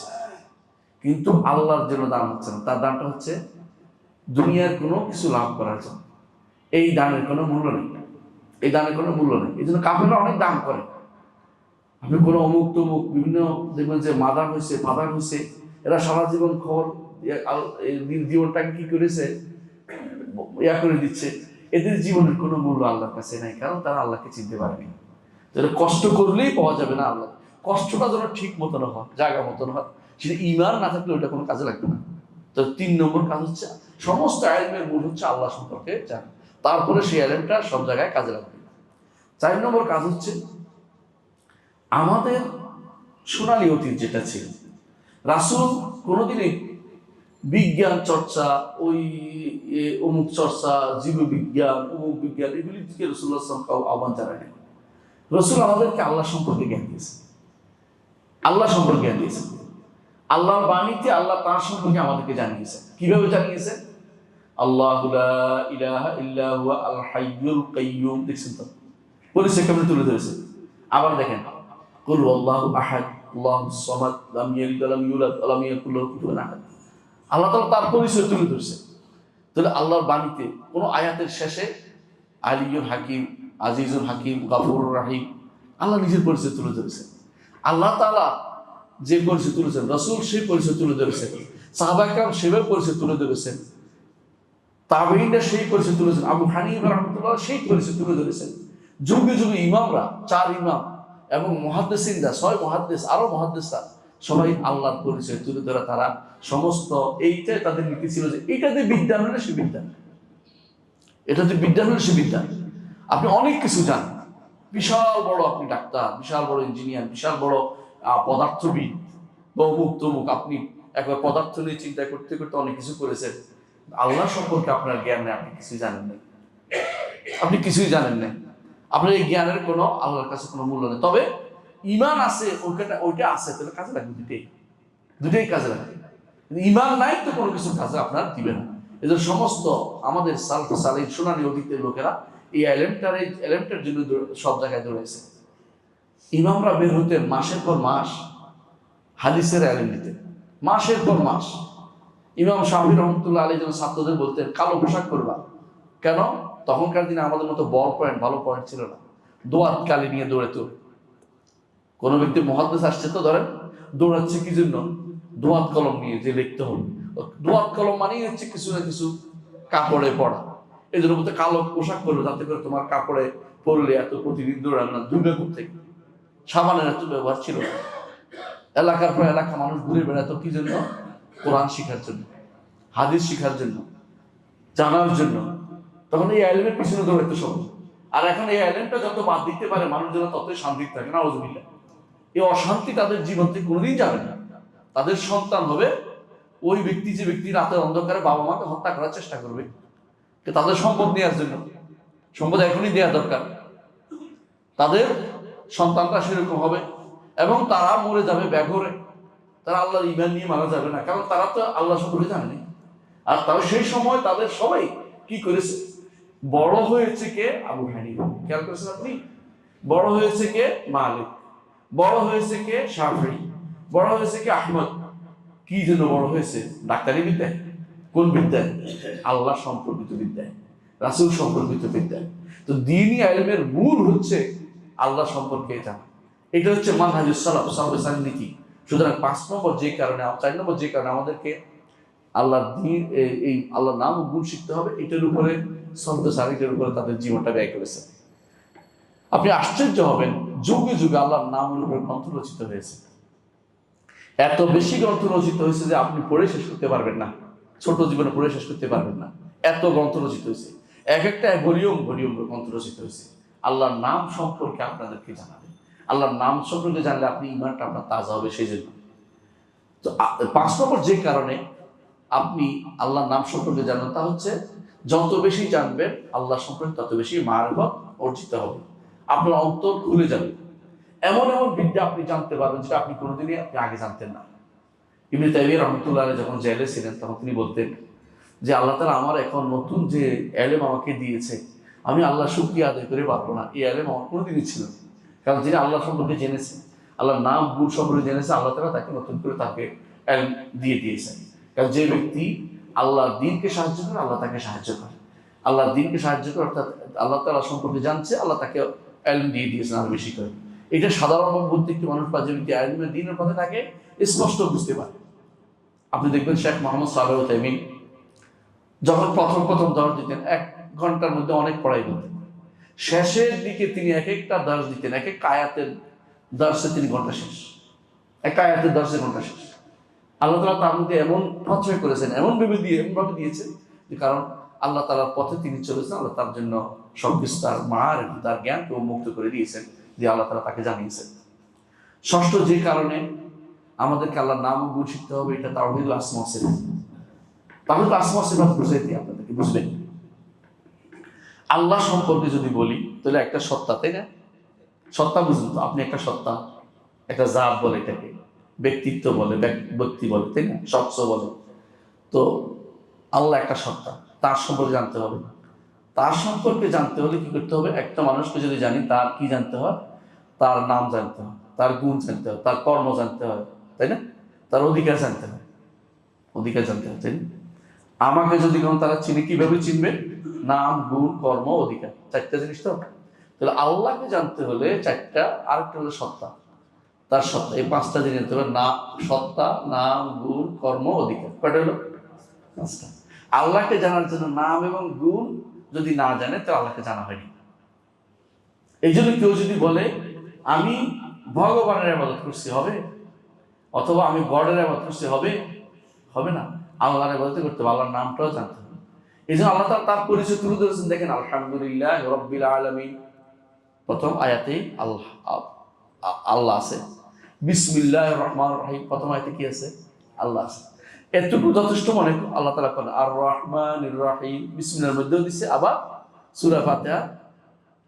কিন্তু আল্লাহর জন্য দান হচ্ছে না, তার দানটা হচ্ছে দুনিয়ার কোনো কিছু লাভ করার জন্য। এই দানের কোনো মূল্য নেই, এই দানের কোনো মূল্য নেই। এই জন্য কাফেররা অনেক দান করে। আপনি কোনো অমুক তমুক বিভিন্ন দেখবেন যে মাদার হয়েছে, ফাদার হয়েছে, এরা সারা জীবন খবর জীবনটাকে কি করেছে, করে দিচ্ছে। এদের জীবনের কোনো মূল্য আল্লাহর কাছে নাই, কারণ তারা আল্লাহকে চিনতে পারেনি। যেটা কষ্ট করলেই পাওয়া যাবে না আল্লাহ। কষ্টটা যেন ঠিক মতন হয়, জায়গা মতন হয়, সেটা ঈমান না থাকলে ওইটা কোনো কাজে লাগবে না। তো 3 নম্বর কাজ হচ্ছে সমস্ত ইলমের মূল হচ্ছে আল্লাহ সম্পর্কে জানা, তারপরে সেই ইলমটা সব জায়গায় কাজে লাগবে। 4 নম্বর কাজ হচ্ছে আমাদের সোনালী অতীত যেটা ছিল, রাসূল কোনোদিনই বিজ্ঞান চর্চা, ওই অমুক চর্চা, জীববিজ্ঞান, অমুক বিজ্ঞান, এগুলি দিকে রাসূলুল্লাহ সাল্লাল্লাহু আলাইহি ওয়াসাল্লাম আহ্বান জানায়নি। রাসূল আমাদেরকে আল্লাহ সম্পর্কে জ্ঞান দিয়েছেন, আল্লাহ সম্পর্কে জ্ঞান দিয়েছেন। আল্লাহর বাণীতে আল্লাহ তার সম্পর্কে আমাদেরকে জানিয়েছেন। কিভাবে জানিয়েছেন? আল্লাহু লা ইলাহা ইল্লা হুয়া আল হাইয়ুল কাইয়্যুম, দেখছেন তো পরিচয় কেমন তুলে ধরেছেন। আবার দেখেন, কুল আল্লাহু আহাদ আল্লাহুস সামাদ লাম ইয়ালিদ ওয়া লাম ইউলাদ ওয়া লাম ইয়াকুল লাহু কুফুওয়ান আহাদ। আল্লাহ তাআলা তার পরিচয় তুলে ধরছে। তাহলে আল্লাহর বাণীতে কোনো আয়াতের শেষে আলিয়ুল হাকিম, আজিজুল হাকিম, গাফুরুর রাহিম, আল্লাহ নিজের পরিচয় তুলে ধরেছেন। আল্লাহ তাআলা যে পরিচয় তুলেছেন, রাসূল সেই পরিচয় তুলে ধরেছেন, সাহাবা কিরাম সেভাবে পরিচয় তুলে ধরেছেন, তাবেঈনরা সেই পরিচয় তুলেছেন, আবু হানিফা রাহমাতুল্লাহ সেই পরিচয় তুলে ধরেছেন। যুগে যুগে ইমামরা, 4 ইমাম এবং মুহাদ্দিসিনরা, 6 মুহাদ্দিস, আরো মুহাদ্দিসরা সবাই আল্লাহর পরিচয় তুলে ধরা, তারা সমস্ত এইটাই তাদের নীতি ছিল যে এটাতে বিদ্যা হলে সে বিদ্যা, এটাতে বিদ্যা হলে সে বিদ্যা। আপনি অনেক কিছু জানেন, বিশাল বড় আপনি ডাক্তার, বিশাল বড় ইঞ্জিনিয়ার, বিশাল বড় পদার্থবিদ বা অমুক তমুক, আপনি একবার পদার্থ নিয়ে চিন্তা করতে করতে অনেক কিছু করেছেন, আল্লাহ সম্পর্কে আপনার জ্ঞান নেই, আপনি কিছুই জানেন না, আপনি কিছুই জানেন না। আপনার এই জ্ঞানের কোনো আল্লাহর কাছে কোনো মূল্য নেই। তবে ঈমান আছে, ওইটা আছে, তাহলে কাজে লাগবে, দুটোই কাজে লাগবে। ঈমান নাই তো কোনো কিছু কাজে আপনার দিবে না। এদের সমস্ত আমাদের সালেহ সোনানি অতীতের লোকেরা এই এলেমটার জন্য সব জায়গায় দৌড়াইছে। ইমামরা বের হতেন মাসের পর মাস হাদিসের এলেম নিতেন, মাসের পর মাস। ইমাম শাফিঈ রহমাতুল্লাহ আলাইহি যেন ছাত্রদের বলতেন কালো পোশাক করবা কেন? তখনকার দিনে আমাদের মতো বল পয়েন্ট, ভালো পয়েন্ট ছিল না। দোয়াত কালি নিয়ে দৌড়াতো। কোনো ব্যক্তি মুহাদ্দিস আসছে তো ধরেন, দৌড়াচ্ছে কি জন্য? দোয়াত কলম নিয়ে যে লিখতে হবে। দোয়াত কলম মানেই হচ্ছে কিছু না কিছু কাপড়ে পড়া। এই জন্য বলতে কালো পোশাক পরবে, যাতে করে তোমার কাপড়ে পরলে এত প্রতিদিন দৌড়াবে না। দুর্গা করতে সাবানের এত ব্যবহার ছিল না। এলাকার পর এলাকা মানুষ ঘুরে বেড়াতো কি জন্য? কোরআন শিখার জন্য, হাদিস শিখার জন্য, জানার জন্য। তখন এই আইলেমের পিছনে দৌড়াইতে সহজ। আর এখন এই আইলেমটা যত বাদ দিতে পারে মানুষ যেন ততই শান্তি থাকে না। নাউযুবিল্লাহ। এই অশান্তি তাদের জীবন থেকে কোনোদিন যাবে না। তাদের সন্তান হবে ওই ব্যক্তি, যে ব্যক্তি রাতের অন্ধকারে বাবা মাকে হত্যা করার চেষ্টা করবে তাদের সম্পদ নেওয়ার জন্য। সম্পদ এখনই দেওয়া দরকার। তাদের সন্তানটা সেরকম হবে এবং তারা মরে যাবে ব্যাঘরে। তারা আল্লাহর ঈমান নিয়ে মারা যাবে না, কারণ তারা তো আল্লাহ সম্পর্কে জানেনি। আর তারা সেই সময় তাদের সবাই কি করেছে? বড় হয়েছে কে? আবু হানিফা। খেয়াল করেছেন আপনি? বড় হয়েছে কে? মালিক। বড় হয়েছে কে? শাফিঈ। বড় হয়েছে কে? আহমদ। কি জন্য বড় হয়েছে? ডাক্তারি বিদ্যায়। কোন বিদ্যায়? আল্লাহ সম্পর্কিত বিদ্যায়, রাসূল সম্পর্কিত বিদ্যায়। তো দ্বীনি ইলমের মূল হচ্ছে আল্লাহ সম্পর্কে জানা। এটা হচ্ছে মানহাজুস সালাফ, সাহাবায়ে নীতি। সুতরাং 4 নম্বর যে কারণে আমাদেরকে আল্লাহর দ্বীন, এই আল্লাহর নাম ও গুণ শিখতে হবে, এটার উপরে এটার উপরে তাদের জীবনটা ব্যয় করেছে। আপনি আশ্চর্য হবেন, যুগে যুগে আল্লাহর নামের উপরে গ্রন্থ রচিত হয়েছে। এত বেশি গ্রন্থ রচিত হয়েছে যে আপনি পড়ে শেষ করতে পারবেন না, ছোট জীবনে পড়ে শেষ করতে পারবেন না। এত গ্রন্থ রচিত হয়েছে, এক একটা ভলিউম গ্রন্থ রচিত হয়েছে আল্লাহর নাম সম্পর্কে আপনাদেরকে জানাবে। আল্লাহর নাম সম্পর্কে জানলে আপনি ঈমানটা আপনার তাজা হবে, সেই জন্য। তো 5 নম্বর যে কারণে আপনি আল্লাহর নাম সম্পর্কে জানেন, তা হচ্ছে যত বেশি জানবেন আল্লাহ সম্পর্কে তত বেশি মারফত অর্জিত হবে। আপনার অন্তর খুলে যাবে, এমন এমন বিদ্যা আপনি জানতে পারবেন যেটা আপনি কোনোদিনই আপনি আগে জানতেন না। ইবনে তাইমিয়া রাহমাতুল্লাহ আলাইহি যখন জেলে ছিলেন তখন তিনি বলতেন যে আল্লাহ তাআলা আমার এখন নতুন যে ইলম আমাকে দিয়েছে, আমি আল্লাহ শুকরিয়া আদায় করে পারবো না। এই ইলম আমার কোনোদিনই ছিল না। কারণ যিনি আল্লাহ সম্পর্কে জেনেছে, আল্লাহর নাম গুণ সম্পর্কে জেনেছে, আল্লাহ তাআলা তাকে নতুন করে তাকে ইলম দিয়ে দিয়েছেন। কারণ যে ব্যক্তি আল্লাহর দ্বীনকে সাহায্য করে, আল্লাহ তাকে সাহায্য করে। আল্লাহর দ্বীনকে সাহায্য করে অর্থাৎ আল্লাহ তাআলা সম্পর্কে জানছে, আল্লাহ তাকে ইলম দিয়ে দিয়েছেন আরো বেশি করে। এটা সাধারণ প্রত্যেকটি মানুষ বা যে ব্যক্তি ইলমের দ্বীনের পথে থাকে স্পষ্ট বুঝতে পারে। আপনি দেখবেন শেখ মোহাম্মদ সালেহ তাইমিন যখন প্রথম দর্শ দিতেন, 1 ঘন্টার মধ্যে অনেক পড়াই দিতেন। শেষের দিকে তিনি এক একটা দর্শ দিতেন, এক এক আয়াতের দর্শে 3 ঘন্টা শেষ, এক আয়াতের দর্শে ঘন্টা শেষ। আল্লাহ তাআলা তার মধ্যে এমন প্রচয় করেছেন, এমনভাবে দিয়েছেন যে কারণ আল্লাহ তাআলার পথে তিনি চলেছেন, আল্লাহ তার জন্য সবকিছু তার মার এবং তার জ্ঞানকে উন্মুক্ত করে দিয়েছেন, যে আল্লাহ তাআলা তাকে জানিয়েছেন। 6ষ্ঠ যে কারণে আমাদেরকে আল্লাহর নাম ও গুণ শিখতে হবে। এটা তাওহীদুল আসমা ওয়াস সিফাত। তাওহীদুল আসমা ওয়াস সিফাত বুঝাই দিই আপনাদেরকে, বুঝবেন। আল্লাহ সম্পর্কে যদি বলি তাহলে একটা সত্তা, তাই না? সত্তা বুঝুন তো, আপনি একটা সত্তা, একটা জাত বলে এটাকে, ব্যক্তিত্ব বলে, ব্যক্তি বলে, তাই না? শখস বলে। তো আল্লাহ একটা সত্তা, তার সম্পর্কে জানতে হবে। তার সম্পর্কে জানতে হলে কি করতে হবে? একটা মানুষকে যদি জানি, তার কি জানতে হয়? তার নাম জানতে হয়, তার গুণ জানতে হয়, তার কর্ম জানতে হয়, তাই না? তার অধিকার জানতে হয়, অধিকার জানতে হয়, তাই না? আমাকে যদি কোনো তারা চিনে, কিভাবে চিনবে? নাম, গুণ, কর্ম, অধিকার, চারটা জিনিস তো। তাহলে আল্লাহকে জানতে হলে চারটা, আরেকটা হলো সত্তা, তার সত্তা। এই পাঁচটা জিনিস জানতে হবে, না সত্তা, নাম, গুণ, কর্ম, অধিকার। কয়টা হলো? পাঁচটা। আল্লাহকে জানার জন্য নাম এবং গুণ যদি না জানে, তো আল্লাহকে জানা হয়নি। এই জন্য কেউ যদি বলে আমি ভগবানের ইবাদত করছি, হবে? অথবা আমি গডের ইবাদত করছি, হবে? হবে না। আল্লাহর ইবাদত করতে হবে, আল্লাহর নামটাও জানতে হবে। এই জন্য আল্লাহ তাআলা তার পরিচয় তুলে ধরেছেন, দেখেন, আলহামদুলিল্লাহ রাব্বিল আলামিন। প্রথম আয়াতেই আল্লাহ আল্লাহ আছে। বিসমিল্লাহির রহমানির রহিম, প্রথম আয়াতে কি আছে? আল্লাহ আছে। এতটুকু যথেষ্ট মনে আল্লাহ তাআলা করেন আর রহমানির রহিম, বিসমিল্লাহর মধ্যেও দিচ্ছে, আবার সূরা ফাতিহা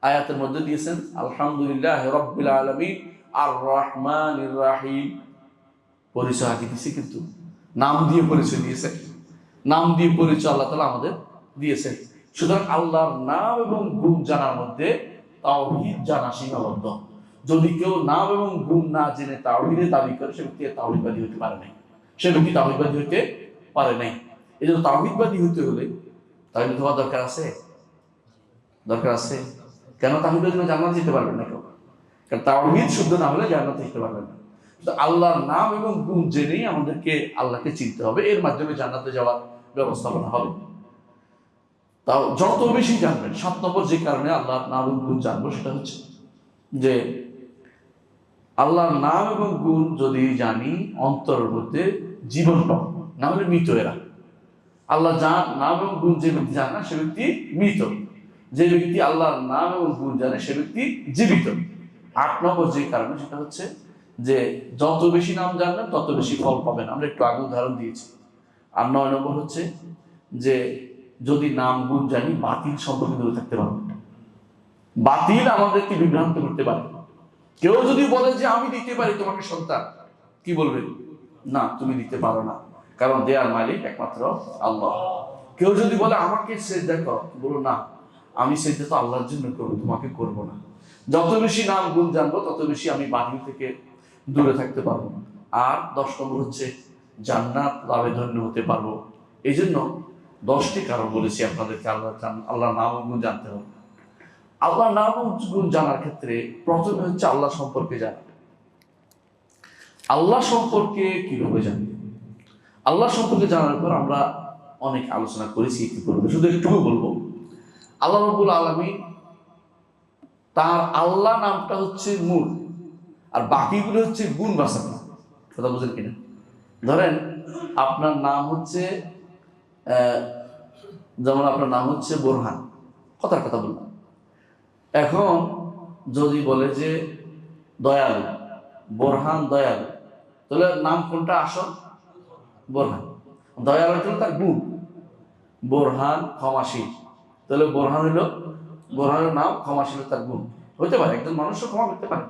আয়াতের মধ্যে দিয়েছেন আলহামদুলিল্লাহ রাব্বিল আলামিন আর রহমানির রহিম। পরিচয় আগে দিয়েছে, কিন্তু নাম দিয়ে পরিচয় দিয়েছে, নাম দিয়ে পরিচয় আল্লাহ তাআলা আমাদের দিয়েছেন। সুতরাং আল্লাহর নাম এবং গুণ জানার মধ্যে তাওহীদ জানা সীমাবদ্ধ। যদি কেউ নাম এবং গুণ না জেনে তাওহীদের দাবি করে, সে ব্যক্তি তাওহীদবাদী হতে পারে নাই, সে ব্যক্তি তাওহীদবাদী হতে পারে নাই। এই জন্য তাওহীদবাদী হতে হলে তাওহীদ হওয়া দরকার আছে, দরকার আছে। কেন? তাওহীদের জন্য জান্নাত যেতে পারবেন না কেউ, কারণ তাওহীদ শুদ্ধ না হলে জান্নাতে যেতে পারবেন না। তো আল্লাহর নাম এবং গুণ জেনেই আমাদেরকে আল্লাহকে চিনতে হবে, এর মাধ্যমে জান্নাতে যাওয়ার ব্যবস্থাপনা হবে। তাও যত বেশি জানবেন, 7 নম্বর যে কারণে আল্লাহর নাম এবং গুণ জানবো, সেটা হচ্ছে যে আল্লাহর নাম এবং গুণ যদি জানি, অন্তরের মধ্যে জীবন পাবো, না হলে মৃত এরা। আল্লাহ নাম এবং গুণ যে ব্যক্তি জানে না, সে ব্যক্তি মৃত। যে ব্যক্তি আল্লাহর নাম এবং গুণ জানে, সে ব্যক্তি জীবিত। 8 নম্বর যে কারণে, সেটা হচ্ছে যে যত বেশি নাম জানবেন তত বেশি ফল পাবেন, আমরা একটু আগে উদাহরণ দিয়েছি। আর 9 নম্বর হচ্ছে যে যদি নাম গুণ জানি, বাতিল সম্পর্কে দূরে থাকতে পারবো। বাতিল আমাদেরকে বিভ্রান্ত করতে পারে। কেউ যদি বলে যে আমি দিতে পারি তোমাকে সন্তান, কি বলবে? না, তুমি দিতে পারো না, কারণ দেয়ার মালিক একমাত্র আল্লাহ। কেউ যদি বলে আমাকে সেজদা করো, বলো না, আমি সেজদা তো আল্লাহর জন্য করবো, তোমাকে করবো না। যত বেশি নাম গুণ জানবো, তত বেশি আমি বাতিল থেকে দূরে থাকতে পারবো। আর 10 নম্বর হচ্ছে জান্নাত লাভে ধন্য হতে পারবো। এই জন্য 10টি কারণ বলেছি আপনাদেরকে আল্লাহ নাম ও গুণ জানতে হবে। আল্লাহ নাম ও গুণ জানার ক্ষেত্রে প্রথমে হচ্ছে আল্লাহ সম্পর্কে জানা। আল্লাহ সম্পর্কে কিভাবে জানবে? আল্লাহ সম্পর্কে জানার পর আমরা অনেক আলোচনা করেছি, কি করবো, শুধু একটুকু বলবো। আল্লাহ রাব্বুল আলামিন, তার আল্লাহ নামটা হচ্ছে মূল, আর বাকিগুলো হচ্ছে গুণ বাঁচানো। কথা বুঝেন কিনা? ধরেন আপনার নাম হচ্ছে যেমন আপনার নাম হচ্ছে বোরহান, কথার কথা বললাম। এখন যদি বলে যে দয়ালু, বোরহান দয়ালু, তাহলে নাম কোনটা আসল? বোরহান। দয়ালু হলো তার গুণ, বোরহান ক্ষমাশীল, তাহলে বোরহান হলো, বোরহানের নাম, ক্ষমাশীল তার গুণ। হইতে পারে একজন মানুষও ক্ষমা করতে পারে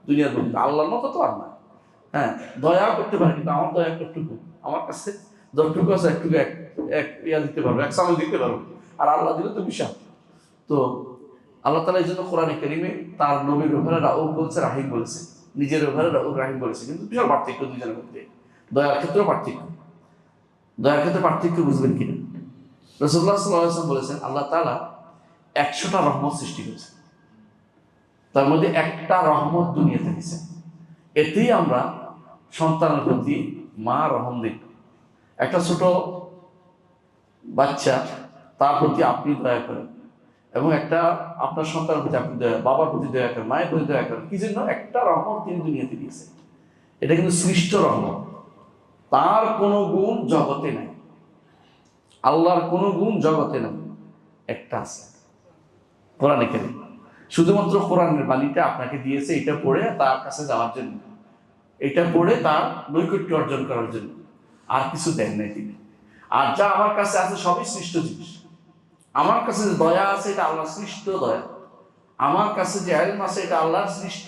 দুনিয়ার গুণ, আল্লাহর মতো তো আর না। হ্যাঁ, দয়া করতে পারে, কিন্তু আমার দয়া একটুকু, আমার কাছে যতটুকু আছে একটুকু এক ইয়া দিতে পারবো, এক চামচ দিতে পারবো, আর আল্লাহ দিলে তো বিশাল। তো আল্লাহ তাআলা এই জন্য কোরআনে কারীমে তার নবীর ব্যাপারে রাউফ বলছে, রাহিম বলেছে, নিজের ব্যাপারে রাউফ রাহিম বলেছে, কিন্তু বিশাল পার্থক্য দুজনের মধ্যে। দয়ার ক্ষেত্রে পার্থক্য, দয়ার ক্ষেত্রে পার্থক্য বুঝবেন কিনা? রাসূলুল্লাহ সাল্লাল্লাহু আলাইহি ওয়াসাল্লাম বলেছেন আল্লাহ তাআলা 100টা রহমত সৃষ্টি করেছেন, তার মধ্যে একটা রহমত দুনিয়াতে দিয়েছেন। এতেই আমরা সন্তানের প্রতি মা রহম দিন। একটা ছোট বাচ্চা, তার প্রতি আপনি দয়া করেন, এবং একটা আপনার সন্তানের প্রতি আপনি দয়া, বাবার প্রতি দয়া করেন, মায়ের প্রতি দয়া করেন। কি জন্য? একটা রহমত তিনি দুনিয়াতে দিয়েছেন। এটা কিন্তু সৃষ্ট রহমত, তার কোনো গুণ জগতে নাই, আল্লাহর কোনো গুণ জগতে নাই, একটা আছে, কোরআনে কারীম। শুধুমাত্র কোরআনের বাণীটা আপনাকে দিয়েছে, এটা পড়ে তার কাছে যাওয়ার জন্য। এটা পড়ে তার নৈকট্য অর্জন করার জন্য, আর কিছু দেন নাই তিনি। আর যা আমার কাছে আছে সবই সৃষ্ট জিনিস। আমার কাছে যে দয়া আছে এটা আল্লাহ সৃষ্ট দয়া, আমার কাছে যে এলম আছে এটা আল্লাহর সৃষ্ট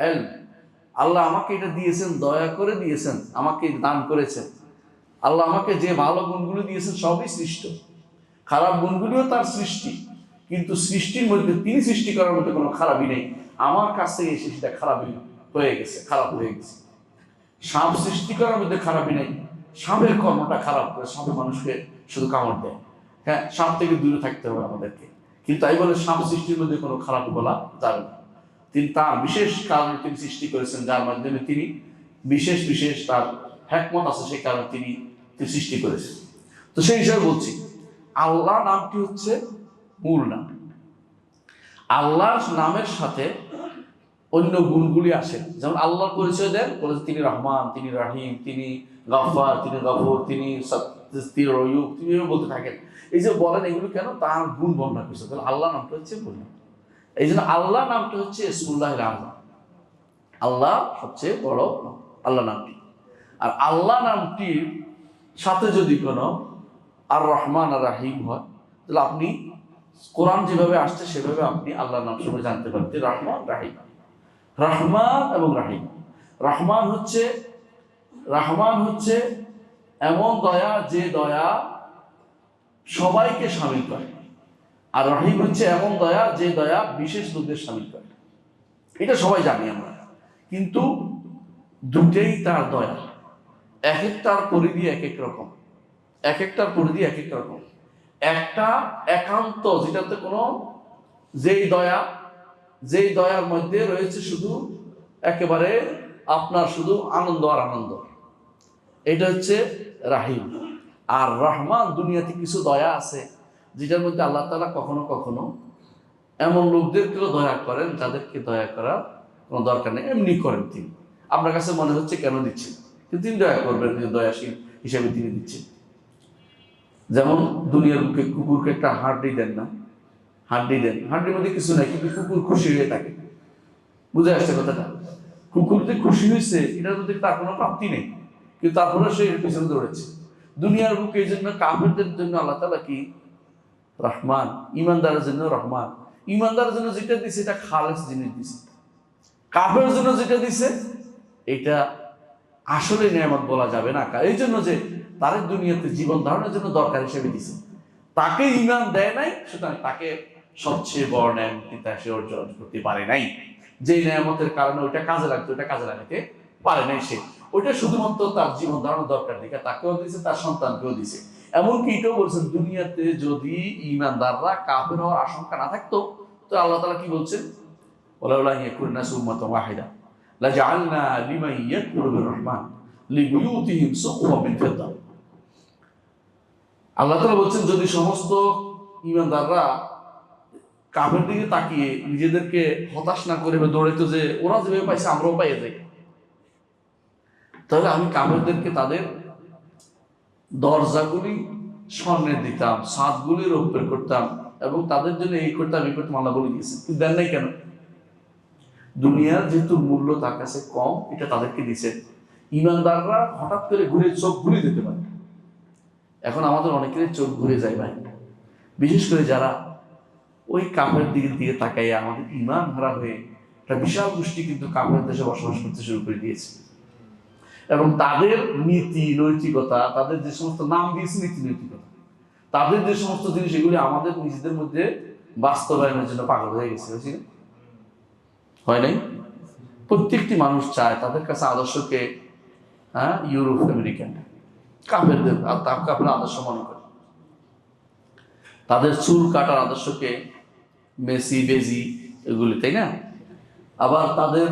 এলম। আল্লাহ আমাকে এটা দিয়েছেন, দয়া করে দিয়েছেন, আমাকে দান করেছেন। আল্লাহ আমাকে যে ভালো গুণগুলো দিয়েছেন সবই সৃষ্ট, খারাপ গুণগুলিও তার সৃষ্টি, কিন্তু সৃষ্টির মধ্যে তিনি সৃষ্টি করার মধ্যে কোনো খারাপই নেই। আমার কাছ থেকে এসে সেটা খারাপই হয়ে গেছে, খারাপ হয়ে গেছে। সাপ সৃষ্টি করার মধ্যে খারাপই নেই, সাপের কর্মটা খারাপ করে, সাপে মানুষকে শুধু কামড় দেয়। হ্যাঁ, সাপ থেকে দূরে থাকতে হবে আমাদেরকে, কিন্তু তাই বলে সাপ সৃষ্টির মধ্যে কোনো খারাপ বলা যাবে না। তিনি তার বিশেষ কারণে তিনি সৃষ্টি করেছেন, যার মাধ্যমে তিনি বিশেষ বিশেষ তার হ্যাকমত আছে, সেই কারণে তিনি সৃষ্টি করেছেন। তো সেই হিসাবে বলছি, আল্লাহ নামটি হচ্ছে মূল নাম। আল্লাহর নামের সাথে অন্য গুণগুলি আসে, যেমন আল্লাহর পরিচয় দেন বলেছে তিনি রহমান, তিনি রাহিম, তিনি গাফফার, তিনি গফুর, তিনি তিনি বলতে থাকেন। এই যে বলেন এগুলো কেন, তার গুণ বর্ণনা করছে। তাহলে আল্লাহ নামটা হচ্ছে মূল নাম। এই জন্য আল্লাহ নামটা হচ্ছে ইসমুল্লাহিল আযম, আল্লাহ সবচেয়ে বড় নাম, আল্লাহ নামটি। আর আল্লাহ নামটির সাথে যদি কোনো আর রহমান আর রাহিম হয়, তাহলে আপনি কোরআন যেভাবে আসছে সেভাবে আপনি আল্লাহর নাম সবাই জানতে পারবেন, রহমান রাহিম। রহমান এবং রাহিম, রহমান হচ্ছে এমন দয়া যে দয়া সবাইকে শামিল করে, আর রহিম হচ্ছে এমন দয়া যে দয়া বিশেষ লোকদের শামিল করে। এটা সবাই জানি আমরা, কিন্তু দুটেই তার দয়া, এক একটার পরিধি এক এক রকম, এক একটার পরিধি এক এক রকম। একটা একান্ত, যেটাতে কোনো যেই দয়ার মধ্যে রয়েছে শুধু একেবারে আপনার শুধু আনন্দ আর আনন্দ, এটা হচ্ছে রাহিম। আর রহমান, দুনিয়াতে কিছু দয়া আছে যেটার মধ্যে আল্লাহ তাআলা কখনো কখনো এমন লোকদেরকেও দয়া করেন যাদেরকে দয়া করার কোনো দরকার নেই, এমনি করেন তিনি। আপনার কাছে মনে হচ্ছে কেন দিচ্ছেন, কিন্তু তিনি দয়া করবেন, তিনি দয়াশীল হিসেবে তিনি দিচ্ছেন। যেমন দুনিয়ার বুকে কুকুরকে একটা হাড্ডি দেন না, হাড্ডির মধ্যে কিছু নাই, কিন্তু কুকুর খুশি হয়ে থাকে। বুঝে আসছে কথাটা? কুকুর যে খুশি হয়েছে এটার মধ্যে তার কোনো প্রাপ্তি নেই, কিন্তু তারপরে সে এর পিছনে দৌড়েছে। দুনিয়ার বুকে এই জন্য কাফেরদের জন্য আল্লাহ তাআলা কি রহমান, ইমানদারের জন্য রহমান। ইমানদারের জন্য যেটা দিছে এটা খালেস জিনিস দিছে, কাফেরের জন্য যেটা দিছে এটা আসলে নিয়ামত বলা যাবে না। এই জন্য যে তাদের দুনিয়াতে জীবন ধারণের জন্য দরকার হিসেবে দিছে, তাকে ইমান দেয় নাই, সুতরাং তাকে সবচেয়ে বড় নিয়ামত সে অর্জন করতে পারে নাই। যে নিয়ামতের কারণে ওইটা কাজে লাগতো, ওইটা কাজে লাগাতে পারে নাই সে। ওইটা শুধুমাত্র তার জীবন ধারণের দরকার দিকে তাকেও দিছে, তার সন্তানকেও দিছে। এমনকি এটাও বলছেন, দুনিয়াতে যদি ইমানদাররা কাফের হওয়ার আশঙ্কা না থাকতো, তো আল্লাহ তাআলা কি বলছেন, ওয়ালাউলা ইয়াকুনু নাসু উম্মাতান ওয়াহিদা লাজআলনা লিমান ইয়াকফুরু বিররহমান লিবুয়ুতিহিম সুকফাম মিন ফিদ্দা। আল্লাহ তাআলা বলছেন, যদি সমস্ত ইমানদাররা কাফের দিকে তাকিয়ে নিজেদেরকে হতাশ না করে দৌড়াইতো যে ওরা যেভাবে পাইছে আমরাও পাইয়ে যাই, তাহলে আমি কাফেরদেরকে তাদের দরজাগুলি স্বর্ণের দিতাম, ছাদগুলি রৌপ্যের করতাম, এবং তাদের জন্য এই করতাম এই করতাম। আল্লাহ বলে দিয়েছে, কিন্তু দেন নাই কেন? দুনিয়ার যেহেতু মূল্য তার কাছে কম, এটা তাদেরকে দিছে। ইমানদাররা হঠাৎ করে ঘুরে চোখ ঘুরে যেতে পারে। এখন আমাদের অনেকেরই চোখ ঘুরে যায় ভাই, বিশেষ করে যারা ওই কাফের দিকে তাকাইয়া আমাদের ইমান হারা হয়ে একটা বিশাল গোষ্ঠী কিন্তু কাফের দেশে বসবাস করতে শুরু করে দিয়েছে, এবং তাদের নীতি নৈতিকতা, তাদের যে সমস্ত নাম দিয়েছে নীতি নৈতিকতা, তাদের যে সমস্ত জিনিস, এগুলি আমাদের নিজেদের মধ্যে বাস্তবায়নের জন্য পাগল হয়ে গেছে। হয় নাই? প্রত্যেকটি মানুষ চায় তাদের কাছে আদর্শকে ইউরোপ আমেরিকান কাফেরদের কাফের আদর্শ মনে করে, তাদের চুল কাটার আদর্শকে মেসি বেজি এগুলি, তাই না? আবার তাদের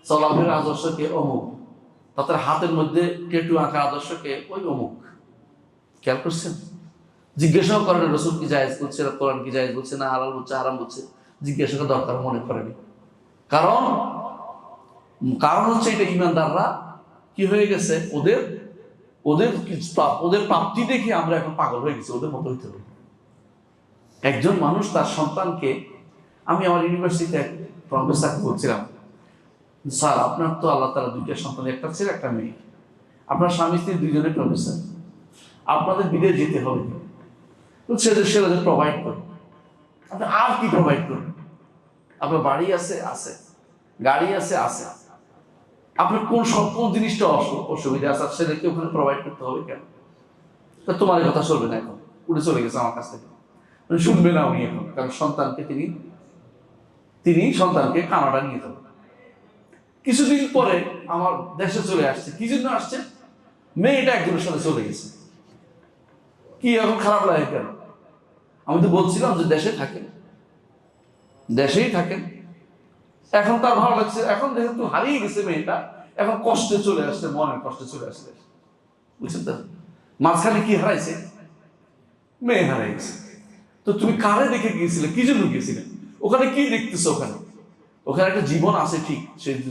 চলাফের আদর্শকে অমুক, তাদের হাতের মধ্যে টেটু আঁকা আদর্শকে ওই অমুক। খেয়াল করছেন? জিজ্ঞাসাও করেন রসুল কি জায়েজ বলছে, কোরআন কি জায়েজ বলছে, না হালাল বলছে হারাম বলছে, জিজ্ঞাসা করার দরকার মনে করেনি। কারণ হচ্ছে এটা ইমানদাররা কি হয়ে গেছে, ওদের প্রাপ্তি দেখে আমরা এখন পাগল হয়ে গেছি, ওদের মতো হইতে হবে। একজন মানুষ তার সন্তানকে, আমি আমার ইউনিভার্সিটিতে প্রফেসর বলছিলাম, স্যার আপনার তো আল্লাহ তাআলা দুইটা সন্তান, একটা ছেলে একটা মেয়ে, আপনার স্বামী স্ত্রী দুইজনে প্রফেসর, আপনাদের বিদেশ যেতে হবে, তো সেটা প্রোভাইড করবে। আপনি আর কি প্রোভাইড করবেন? আপনার বাড়ি আছে, আছে, গাড়ি আছে, আছে, আপনার কোন জিনিসটা অসুবিধা আছে, সেটাকে ওখানে প্রোভাইড করতে হবে কেন? তা তোমার কথা চলবে না, এখন উঠে চলে গেছে আমার কাছ থেকে, শুনবে না উনি এখন, কারণ সন্তানকে তিনি সন্তানকে কানাডা নিয়ে যাবেন। কিছুদিন পরে আমার দেশে চলে আসছে, কি জন্য আসছে? মেয়েটা একজনের সাথে চলে গেছে। কি এখন খারাপ লাগে কেন? আমি তো বলছিলাম যে দেশেই থাকেন। এখন তার ভালো লাগছে, এখন যেহেতু হারিয়ে গেছে মেয়েটা, এখন কষ্টে চলে আসছে, মনের কষ্টে চলে আসছে, বুঝছেন তো? মাঝখানে কি হারাইছে? মেয়ে হারাই গেছে। তো তুমি কারে দেখে গিয়েছিলে, কি জন্য গিয়েছিলে? ওখানে কি দেখতেছো? ওখানে একটা জীবন আছে ঠিক,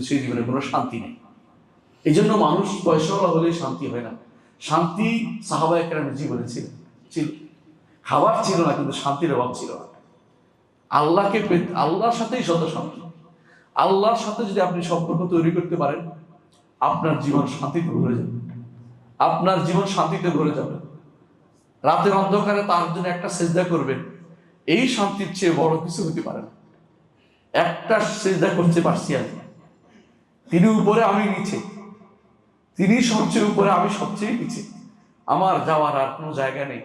সেই জীবনে কোনো শান্তি নেই। এই জন্য মানুষ পয়সাওয়ালা হলেই শান্তি হয় না। শান্তি সাহাবায়ে কেরামের জীবনে ছিল। খাবার ছিল না, কিন্তু শান্তির অভাব ছিল না। আল্লাহর সাথেই যত শান্তি। আল্লাহর সাথে যদি আপনি সম্পর্ক তৈরি করতে পারেন, আপনার জীবন শান্তিতে ভরে যাবে। আপনার জীবন শান্তিতে ভরে যাবে। রাতের অন্ধকারে তার জন্য একটা সেজদা করবেন, এই শান্তির চেয়ে বড় কিছু হতে পারে না। একটা সেজদা করতে পারছি আমি, তিনি উপরে আমি নিচে, তিনি সবচেয়ে উপরে আমি সবচেয়ে নিচে, আমার যাওয়ার আর কোনো জায়গা নেই,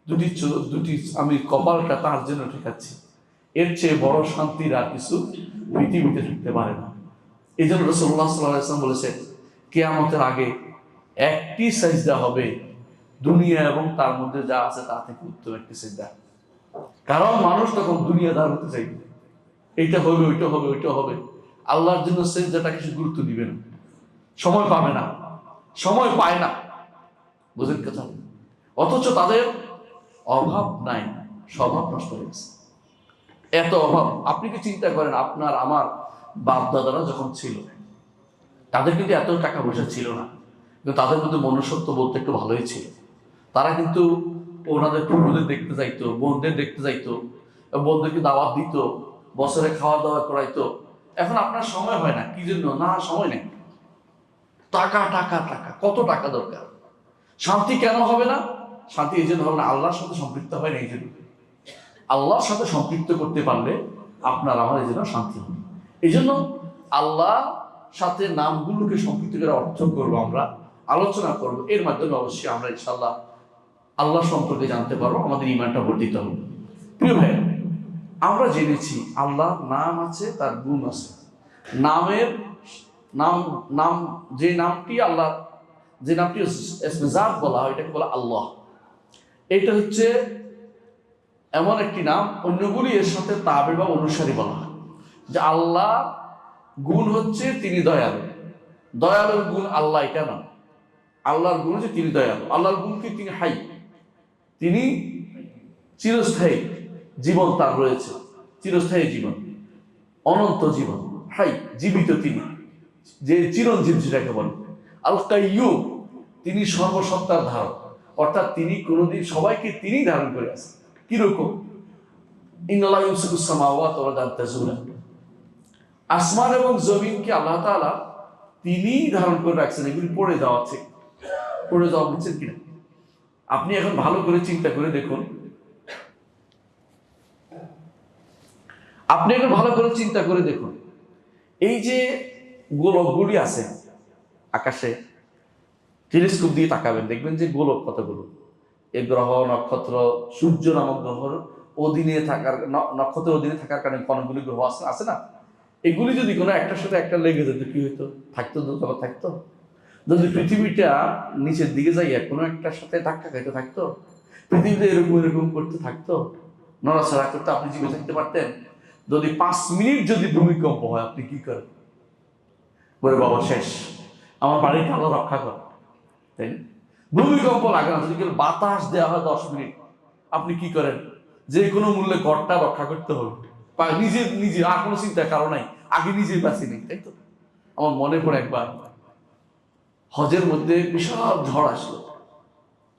দুটি আমি কপালটা তার জন্য ঠেকাচ্ছি। এর চেয়ে বড় শান্তির আর কিছু পৃথিবীতে থাকতে পারে না। এই জন্য রাসূলুল্লাহ সাল্লাল্লাহু আলাইহি ওয়াসাল্লাম বলেছেন, কিয়ামতের আগে একটি সাজদা হবে দুনিয়া এবং তার মধ্যে যা আছে তা থেকে উত্তম একটি সাজদা। কারণ মানুষ তখন দুনিয়াদার হতে চাইবে, এইটা হবে, ওইটা হবে, ওইটা হবে। আল্লাহর জন্য সাজদাটা কিছু গুরুত্ব দিবে না, সময় পাবে না, সময় পায় না, বুঝেন কথা? অথচ তাদের অভাব নাই, স্বভাব নষ্ট হয়েছে। এত অভাব, আপনি কি চিন্তা করেন, আপনার আমার বাপ দাদারা যখন ছিল, তাদের কিন্তু এত টাকা পয়সা ছিল না, কিন্তু তাদের মধ্যে মনুষ্যত্ব বলতে একটু ভালোই ছিল। তারা কিন্তু ওনাদের পূর্বদের দেখতে যাইতো, বোনদের দেখতে যাইতো, বোনদেরকে দাওয়াত দিত, বছরে খাওয়া দাওয়া করাইতো। এখন আপনার সময় হয় না, কি জন্য? না, সময় নেই। টাকা টাকা টাকা, কত টাকা দরকার। শান্তি কেন হবে না? শান্তি এই জন্য হবে না, আল্লাহর সাথে সম্পৃক্ত হয় না। এই জন্য আল্লাহর সাথে সম্পৃক্ত করতে পারলে আপনার আমার এই জন্য শান্তি হবে। এই জন্য আল্লাহ সাথে নামগুলোকে সম্পৃক্ত করে অর্থ করবো, আমরা আলোচনা করব, এর মাধ্যমে অবশ্যই আমরা ইনশাআল্লাহ আল্লাহ সম্পর্কে জানতে পারবো, আমাদের ঈমানটা বর্ধিত হবে। প্রিয় ভাই, আমরা জেনেছি আল্লাহর নাম আছে, তার গুণ আছে। নামের নাম যে নামটি আল্লাহ, যে নামটি ইসমে জাত বলা হয়, এটাকে বলা আল্লাহ। এটা হচ্ছে এমন একটি নাম, অন্যগুলি এর সাথে তাবে বা অনুসারী বলা হয়। যে আল্লাহ গুণ হচ্ছে তিনি দয়ালু, দয়ালুর গুণ আল্লাহ, এটা না। আল্লাহর গুণ হচ্ছে তিনি দয়ালু। আল্লাহর গুণ কি? তিনি হাই, তিনি চিরস্থায়ী জীবন তার রয়েছে, চিরস্থায়ী জীবন, অনন্ত জীবন, হাই, জীবিত তিনি, যে চিরঞ্জীব যেটাকে বলে। আল কাইয়্যুম, তিনি সর্বসত্তার ধারক, অর্থাৎ তিনি কোনোদিন সবাইকে তিনি ধারণ করে আছেন। কিরকম? ইন্নাল্লাহ ইউমসিকুস সামাওয়াতি ওয়াল আরদা আন তাজুলা, আসমান এবং জমিনকে আল্লাহ তাআলা তিনি ধারণ করে রাখছেন, এগুলি পড়ে যাওয়া আছে, পড়ে যাওয়া, বুঝছেন কিনা? আপনি এখন ভালো করে চিন্তা করে দেখুন, আপনি এখন ভালো করে চিন্তা করে দেখুন, এই যে গোলকগুলি আছে আকাশে, টেলিস্কোপ দিয়ে তাকাবেন, দেখবেন যে গোলক কতগুলো, এই গ্রহ নক্ষত্র, সূর্য নামক গ্রহ অধীনে থাকার, নক্ষত্রের অধীনে থাকার কারণে কণাগুলি গ্রহ আছে না? এগুলি যদি কোনো একটার সাথে একটা লেগে যেত, কি হইতো? থাকতো তো, তখন থাকতো। যদি পৃথিবীটা নিচের দিকে যাইয়া কোনো একটার সাথে ধাক্কা খাইতে থাকতো, পৃথিবীতে এরকম এরকম করতে থাকতো, নড়াচড়া করতে, আপনি জীবিত থাকতে পারতেন? যদি 5 মিনিট যদি ভূমিকম্প হয়, আপনি কি করেন? বলে বাবা শেষ, আমার বাড়িকে আল্লাহ রক্ষা কর, তাই না? ভূমিকম্প লাগে না, যদি বাতাস দেওয়া হয় 10 মিনিট, আপনি কি করেন? যে কোনো মূল্যে ঘরটা রক্ষা করতে হবে, নিজে আর কোনো চিন্তার কারণ নাই, আগে নিজে বাঁচি নেই, তাই তো? আমার মনে পড়ে একবার হজের মধ্যে বিশাল ঝড় আসলো,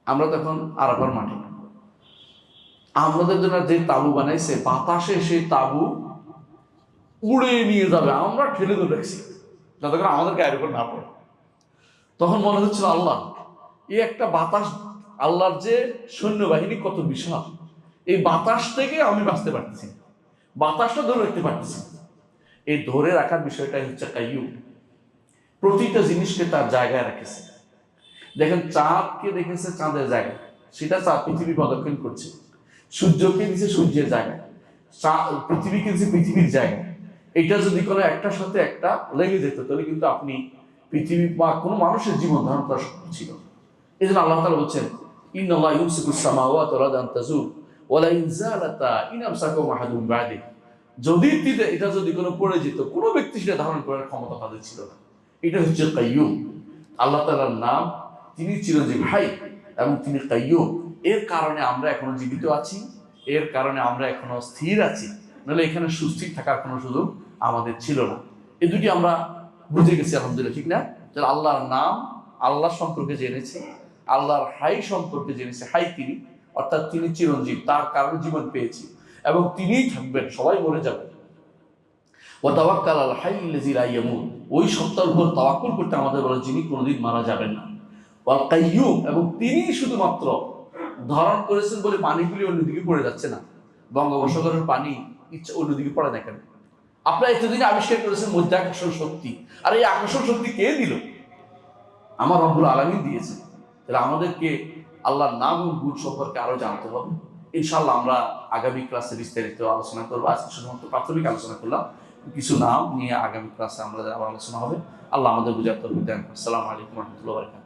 আমরা তখন আরাফার মাঠে, আমাদের জন্য যে তাবু বানাইছে, বাতাসে সেই তাবু উড়ে নিয়ে যাবে, আমরা ঠেলে ধরে রাখছি, যাতে করে আমাদের গায়ের উপর না পড়ে। তখন মনে হচ্ছিল আল্লাহ, এই একটা বাতাস, আল্লাহর যে সৈন্যবাহিনী কত বিশাল, এই বাতাস থেকে আমি বাঁচতে পারতেছি, বাতাসটা ধরে রাখতে পারতেছি। এই ধরে রাখার বিষয়টাই হচ্ছে কাইয়ুম। প্রতিটা জিনিসকে তার জায়গায় রেখেছে। দেখেন, চাঁদকে দেখেছে চাঁদের জায়গায়, সেটা চাঁদ পৃথিবী প্রদক্ষিণ করছে। সূর্যকে দিছে সূর্যের জায়গায়, পৃথিবীকে দিছে পৃথিবীর জায়গায়। এটা যদি কোনো একটার সাথে একটা লেগে যেত, তাহলে কিন্তু আপনি পৃথিবী বা কোনো মানুষের জীবন ধারণ করা সম্ভব ছিল। এই জন্য আল্লাহ তাআলা বলছেন, ইন্নাল্লাহা ইউমসিকুস সামাওয়াতি ওয়াল আরদা আন তাজুল ওয়া লা ইন যালাতা ইন আমসাকাহুমা আহাদুম মিন বা'দি। যদি এটা যদি কোনো পড়ে যেত, কোনো ব্যক্তি সেটা ধারণ করার ক্ষমতা তাদের ছিল না। এটা হচ্ছে কাইয়ুম। আল্লাহ তাআলার নাম, তিনি চিরঞ্জীব হাই এবং তিনি কাইয়ুম। এর কারণে আমরা এখনো জীবিত আছি, এর কারণে আমরা এখনো স্থির আছি। নাহলে এখানে সুস্থির থাকার কোনো সুযোগ আমাদের ছিল না। এই দুটি আমরা বুঝে গেছি আলহামদুলিল্লাহ, ঠিক না? তাহলে আল্লাহর নাম, আল্লাহ সম্পর্কে জেনেছি, আল্লাহর হাই সম্পর্কে জেনেছি। হাই তিনি, অর্থাৎ তিনি চিরঞ্জীব, তার কারণে জীবন পেয়েছি এবং তিনিই থাকবেন, সবাই মরে যাবেন। ওয়া তাওয়াক্কাল আলাল হাইয়্যিল লাযী লা ইয়ামুত, ওই সত্তার উপর তাওয়াক্কুল করতে আমাদের বলে, যিনি কোনোদিন মারা যাবেন না। ওয়াল কাইয়্যুম, এবং তিনি শুধুমাত্র ধারণ করেছেন বলে পানিগুলি অন্যদিকে পড়ে যাচ্ছে না। বঙ্গোপসাগরের পানি ইচ্ছা অন্যদিকে পড়ে না কেন? আপনারা এতদিন আবিষ্কার করেছেন মধ্যাকর্ষণ শক্তি, আর এই আকর্ষণ শক্তি কে দিল? আমার রব্বুল আলামিন দিয়েছে। তাহলে আমাদেরকে আল্লাহর নাম ও গুণ সম্পর্কে আরো জানতে হবে। ইনশাআল্লাহ আমরা আগামী ক্লাসে বিস্তারিত আলোচনা করবো। আজকে শুধুমাত্র প্রাথমিক আলোচনা করলাম, কিছু নাম নিয়ে আগামী ক্লাসে আমরা আবার আলোচনা হবে। আল্লাহ আমাদের বুঝার তৌফিক দেন। আসসালামু আলাইকুম ওয়া রাহমাতুল্লাহি ওয়া বারাকাতুহু।